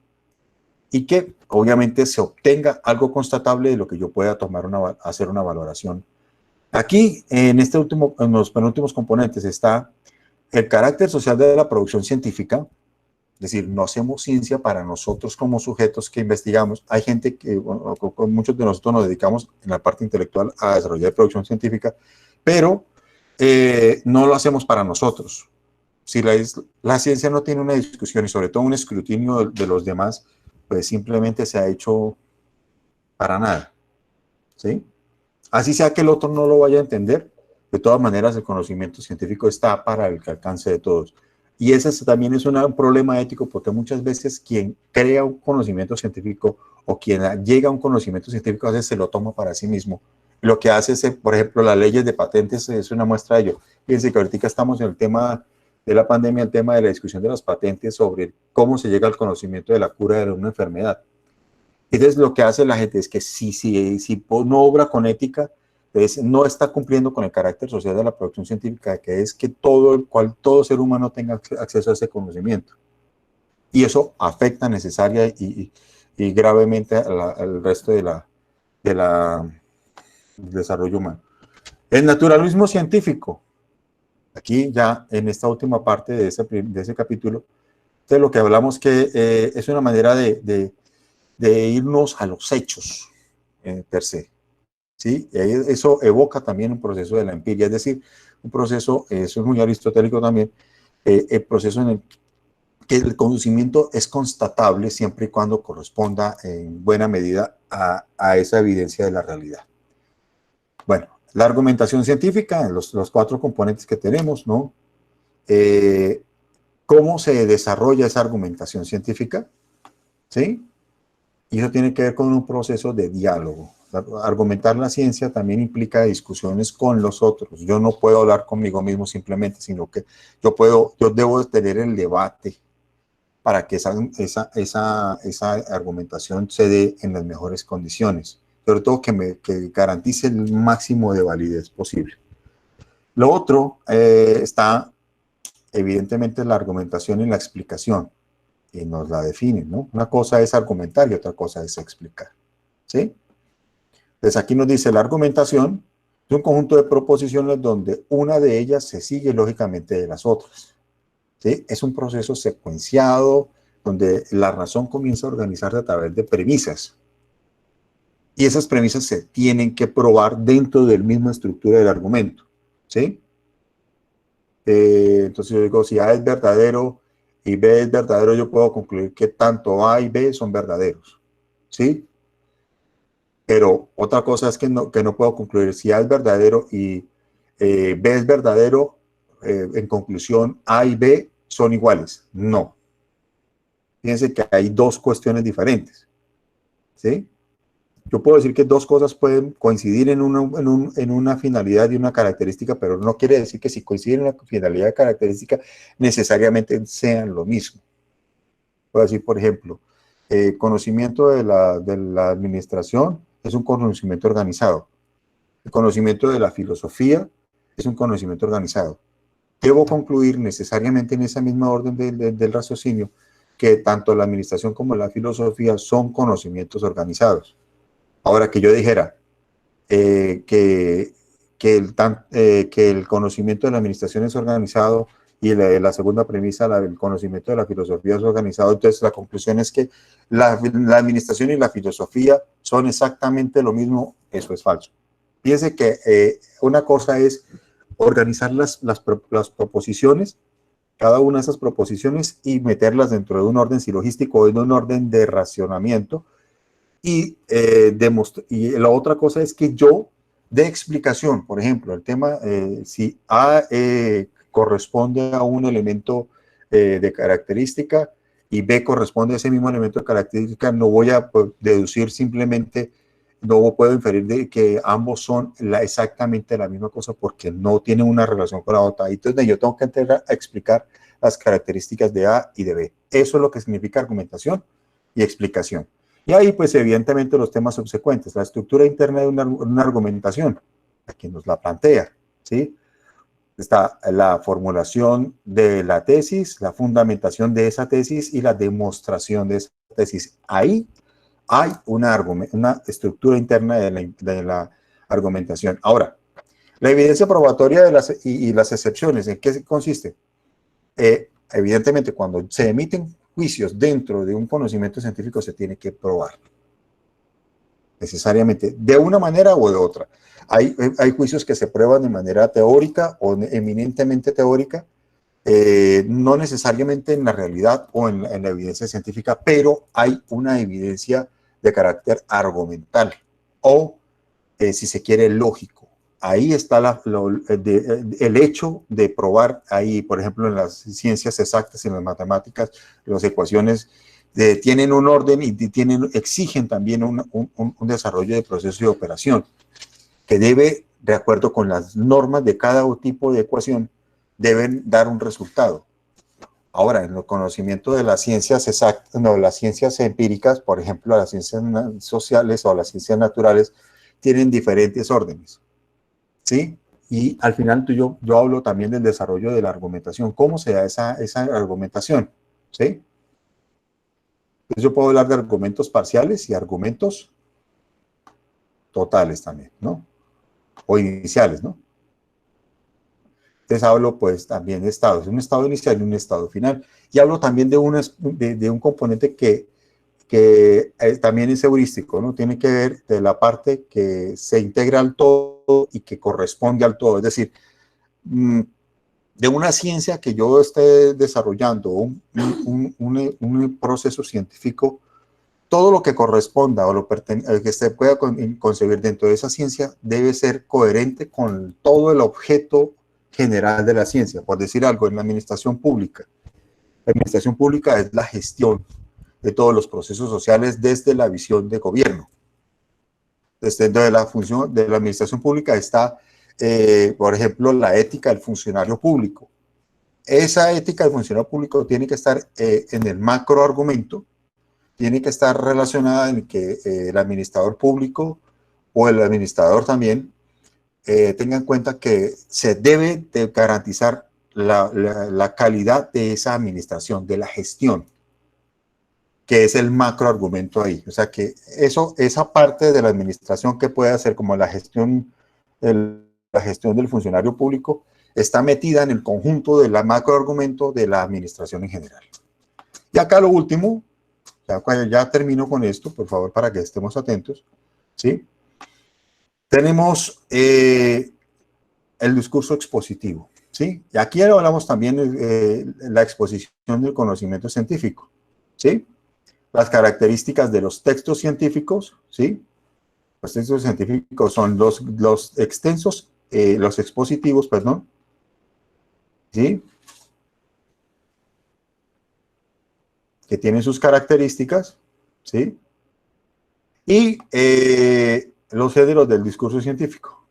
y que obviamente se obtenga algo constatable de lo que yo pueda hacer una valoración. Aquí, en los penúltimos componentes está el carácter social de la producción científica, es decir, no hacemos ciencia para nosotros como sujetos que investigamos. Hay gente que, bueno, muchos de nosotros nos dedicamos en la parte intelectual a desarrollar producción científica, pero no lo hacemos para nosotros. Si la ciencia no tiene una discusión y sobre todo un escrutinio de los demás, pues simplemente se ha hecho para nada, ¿sí? Así sea que el otro no lo vaya a entender, de todas maneras el conocimiento científico está para el alcance de todos. Y ese también es un problema ético, porque muchas veces quien crea un conocimiento científico o quien llega a un conocimiento científico a veces se lo toma para sí mismo. Lo que hace es, por ejemplo, las leyes de patentes es una muestra de ello. Fíjense que ahorita estamos en el tema de la pandemia, el tema de la discusión de las patentes sobre cómo se llega al conocimiento de la cura de una enfermedad. Entonces lo que hace la gente es que si no obra con ética, entonces no está cumpliendo con el carácter social de la producción científica, que es que todo ser humano tenga acceso a ese conocimiento. Y eso afecta necesaria y gravemente al resto del desarrollo humano. El naturalismo científico, aquí ya en esta última parte de ese capítulo, de lo que hablamos que es una manera de irnos a los hechos per se, ¿sí? Y eso evoca también un proceso de la empiria, es decir, un proceso, eso es muy aristotélico también, el proceso en el que el conocimiento es constatable siempre y cuando corresponda en buena medida a esa evidencia de la realidad. Bueno, la argumentación científica, los 4 componentes que tenemos, ¿no? ¿Cómo se desarrolla esa argumentación científica? ¿Sí? Y eso tiene que ver con un proceso de diálogo. Argumentar la ciencia también implica discusiones con los otros. Yo no puedo hablar conmigo mismo simplemente, sino que yo debo tener el debate para que esa argumentación se dé en las mejores condiciones. Sobre todo que garantice el máximo de validez posible. Lo otro está, evidentemente, la argumentación y la explicación. Y nos la definen, ¿no? Una cosa es argumentar y otra cosa es explicar, ¿sí? Entonces aquí nos dice la argumentación es un conjunto de proposiciones donde una de ellas se sigue lógicamente de las otras, ¿sí? Es un proceso secuenciado donde la razón comienza a organizarse a través de premisas. Y esas premisas se tienen que probar dentro de la misma estructura del argumento, ¿sí? Entonces yo digo, si A es verdadero y B es verdadero, yo puedo concluir que tanto A y B son verdaderos, ¿sí? Pero otra cosa es que no puedo concluir si A es verdadero y B es verdadero, en conclusión, A y B son iguales. No. Fíjense que hay 2 cuestiones diferentes, ¿sí? Yo puedo decir que 2 cosas pueden coincidir en una finalidad y una característica, pero no quiere decir que si coinciden en una finalidad y característica necesariamente sean lo mismo. Puedo decir, por ejemplo, conocimiento de la administración es un conocimiento organizado. El conocimiento de la filosofía es un conocimiento organizado. Debo concluir necesariamente en esa misma orden del raciocinio que tanto la administración como la filosofía son conocimientos organizados. Ahora que yo dijera que el conocimiento de la administración es organizado y la segunda premisa, el conocimiento de la filosofía es organizado, entonces la conclusión es que la administración y la filosofía son exactamente lo mismo. Eso es falso. Fíjense que una cosa es organizar las proposiciones, cada una de esas proposiciones, y meterlas dentro de un orden silogístico o en un orden de racionamiento. Y la otra cosa es que yo dé explicación. Por ejemplo, el tema, si A corresponde a un elemento de característica y B corresponde a ese mismo elemento de característica, no voy a deducir simplemente, no puedo inferir de que ambos son exactamente la misma cosa porque no tienen una relación con la otra. Entonces yo tengo que entrar a explicar las características de A y de B. Eso es lo que significa argumentación y explicación. Y ahí, pues, evidentemente, los temas subsecuentes. La estructura interna de una argumentación, aquí nos la plantea, ¿sí? Está la formulación de la tesis, la fundamentación de esa tesis y la demostración de esa tesis. Ahí hay una estructura interna de la argumentación. Ahora, la evidencia probatoria de y las excepciones, ¿en qué consiste? Evidentemente, cuando se emiten juicios dentro de un conocimiento científico, se tiene que probar. Necesariamente, de una manera o de otra. Hay juicios que se prueban de manera teórica o eminentemente teórica, no necesariamente en la realidad o en la evidencia científica, pero hay una evidencia de carácter argumental o, si se quiere, lógico. Ahí está el hecho de probar, ahí, por ejemplo, en las ciencias exactas, en las matemáticas, las ecuaciones tienen un orden y exigen también un desarrollo de proceso de operación que debe, de acuerdo con las normas de cada tipo de ecuación, deben dar un resultado. Ahora, en el conocimiento de las ciencias exactas, no, las ciencias empíricas, por ejemplo, las ciencias sociales o las ciencias naturales, tienen diferentes órdenes, ¿sí? Y al final yo hablo también del desarrollo de la argumentación. ¿Cómo se da esa argumentación? ¿Sí? Entonces yo puedo hablar de argumentos parciales y argumentos totales también, ¿no? O iniciales, ¿no? Entonces hablo pues también de estados, un estado inicial y un estado final. Y hablo también de un componente que también es heurístico, ¿no? Tiene que ver de la parte que se integra al todo y que corresponde al todo. Es decir, de una ciencia que yo esté desarrollando, un proceso científico, todo lo que corresponda o que se pueda concebir dentro de esa ciencia debe ser coherente con todo el objeto general de la ciencia. Por decir algo, en la administración pública. La administración pública es la gestión de todos los procesos sociales desde la visión de gobierno. Desde la función de la administración pública está, por ejemplo, la ética del funcionario público. Esa ética del funcionario público tiene que estar en el macroargumento, tiene que estar relacionada en que el administrador público o el administrador también tenga en cuenta que se debe de garantizar la calidad de esa administración, de la gestión, que es el macroargumento ahí. O sea que esa parte de la administración que puede hacer como la gestión del funcionario público está metida en el conjunto del macroargumento de la administración en general. Y acá lo último, ya termino con esto, por favor, para que estemos atentos, ¿sí? Tenemos el discurso expositivo, ¿sí? Y aquí hablamos también de la exposición del conocimiento científico, ¿sí? Las características de los textos científicos, ¿sí? Los textos científicos son los extensos, los expositivos, perdón, ¿sí? Que tienen sus características, ¿sí? Y los géneros del discurso científico,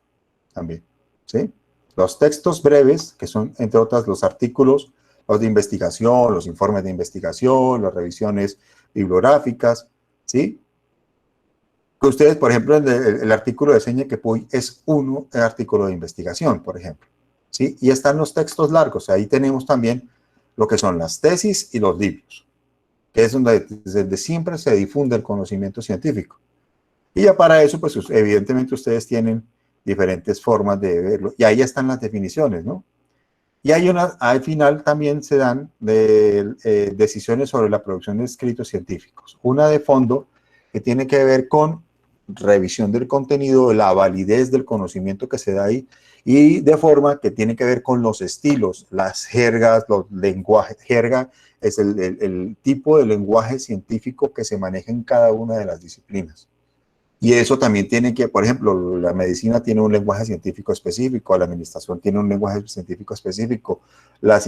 también, ¿sí? Los textos breves, que son, entre otras, los artículos, los de investigación, los informes de investigación, las revisiones bibliográficas, ¿sí? Que ustedes, por ejemplo, el artículo de Seña que Puy es un artículo de investigación, por ejemplo, ¿sí? Y están los textos largos, ahí tenemos también lo que son las tesis y los libros, que es donde desde siempre se difunde el conocimiento científico. Y ya para eso, pues evidentemente ustedes tienen diferentes formas de verlo, y ahí están las definiciones, ¿no? Y al final también se dan decisiones sobre la producción de escritos científicos. Una de fondo que tiene que ver con revisión del contenido, la validez del conocimiento que se da ahí, y de forma que tiene que ver con los estilos, las jergas, los lenguajes. Jerga es el tipo de lenguaje científico que se maneja en cada una de las disciplinas. Y eso también tiene que, por ejemplo, la medicina tiene un lenguaje científico específico, la administración tiene un lenguaje científico específico, la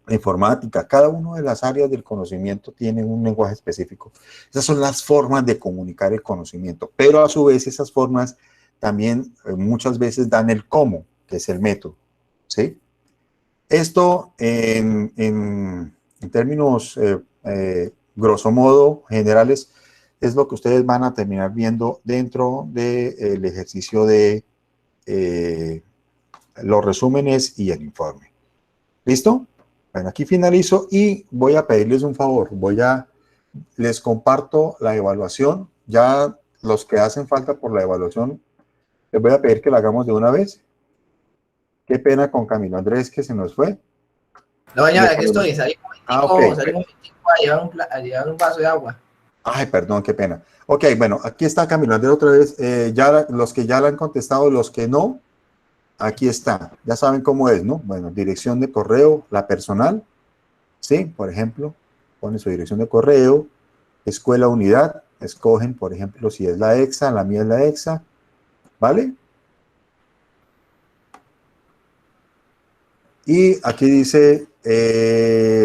informática, cada una de las áreas del conocimiento tiene un lenguaje específico. Esas son las formas de comunicar el conocimiento, pero a su vez esas formas también muchas veces dan el cómo, que es el método, ¿sí? Esto en términos grosso modo generales es lo que ustedes van a terminar viendo dentro del ejercicio de los resúmenes y el informe. ¿Listo? Bueno, aquí finalizo y voy a pedirles un favor. Voy a les comparto la evaluación. Ya los que hacen falta por la evaluación, les voy a pedir que la hagamos de una vez. Qué pena con Camilo Andrés que se nos fue.
No, señora, aquí estoy. Salí un momentico,
ok.
salí un momentico a llevar un vaso de agua.
Ay, perdón, qué pena. Ok, bueno, aquí está Camilo Andrés otra vez. Los que ya la han contestado, los que no, aquí está. Ya saben cómo es, ¿no? Bueno, dirección de correo, la personal, ¿sí? Por ejemplo, ponen su dirección de correo, escuela, unidad, escogen, por ejemplo, si es la EXA, la mía es la EXA, ¿vale? Y aquí dice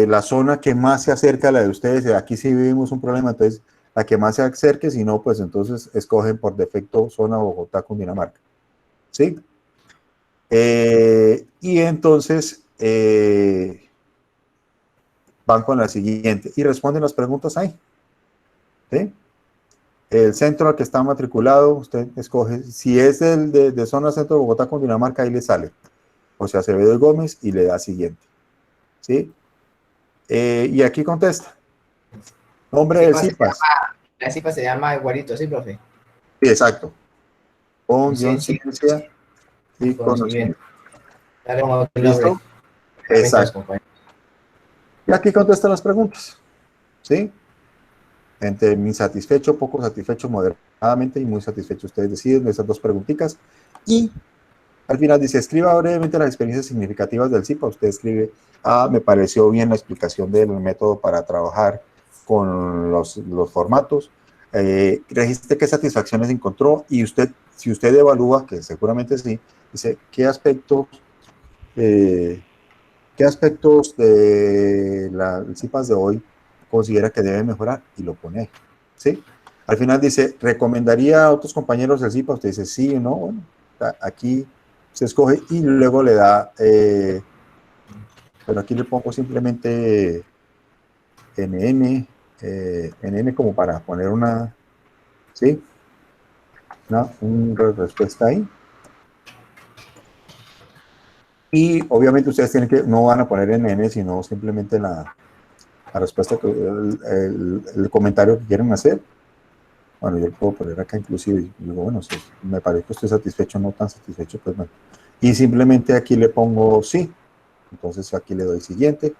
la zona que más se acerca a la de ustedes. Aquí sí vivimos un problema, entonces la que más se acerque, si no, pues entonces escogen por defecto zona Bogotá, Cundinamarca. ¿Sí? Y entonces van con la siguiente y responden las preguntas ahí. ¿Sí? El centro al que está matriculado, usted escoge, si es de zona centro de Bogotá, Cundinamarca, ahí le sale. O sea, Acevedo y Gómez y le da siguiente. ¿Sí? Y aquí contesta. Nombre del CIPAS.
La CIPAS se llama igualito, ¿sí, profe?
Sí, exacto. Con guión
Ciencia
ciencia y conocimiento. ¿Listo? Exacto. Y aquí contesta las preguntas. ¿Sí? Entre insatisfecho, poco satisfecho, moderadamente y muy satisfecho. Ustedes deciden esas dos preguntitas. Y al final dice, escriba brevemente las experiencias significativas del CIPA. Usted escribe, me pareció bien la explicación del método para trabajar con los formatos. Registre qué satisfacciones encontró y usted, si usted evalúa, que seguramente sí, dice, ¿qué aspectos de las CIPAs de hoy considera que debe mejorar? Y lo pone ahí, ¿sí? Al final dice, ¿recomendaría a otros compañeros el CIPA? Usted dice, sí o no. Bueno, aquí se escoge y luego le da, pero aquí le pongo simplemente NN como para poner una, ¿sí? Una respuesta ahí. Y obviamente ustedes tienen que, no van a poner NN, sino simplemente la respuesta, el comentario que quieren hacer. Bueno, yo lo puedo poner acá inclusive, y digo, bueno, si me parece que estoy satisfecho, no tan satisfecho, pues bueno. Y simplemente aquí le pongo sí. Entonces aquí le doy siguiente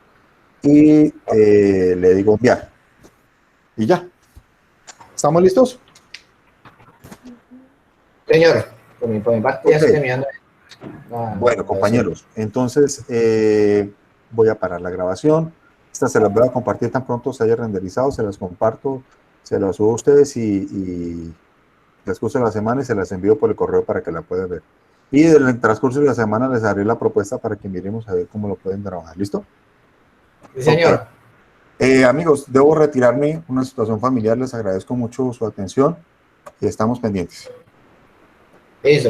y le digo enviar. Y ya. ¿Estamos listos?
Señor, por mi parte ya estoy terminando.
Bueno, compañeros, entonces voy a parar la grabación. Esta se las voy a compartir tan pronto se haya renderizado, se las comparto, se las subo a ustedes y transcurso de la semana y se las envío por el correo para que la puedan ver. Y en el transcurso de la semana les haré la propuesta para que miremos a ver cómo lo pueden trabajar. ¿Listo?
Sí, señor.
Okay. Amigos, debo retirarme, una situación familiar, les agradezco mucho su atención y estamos pendientes.
Eso.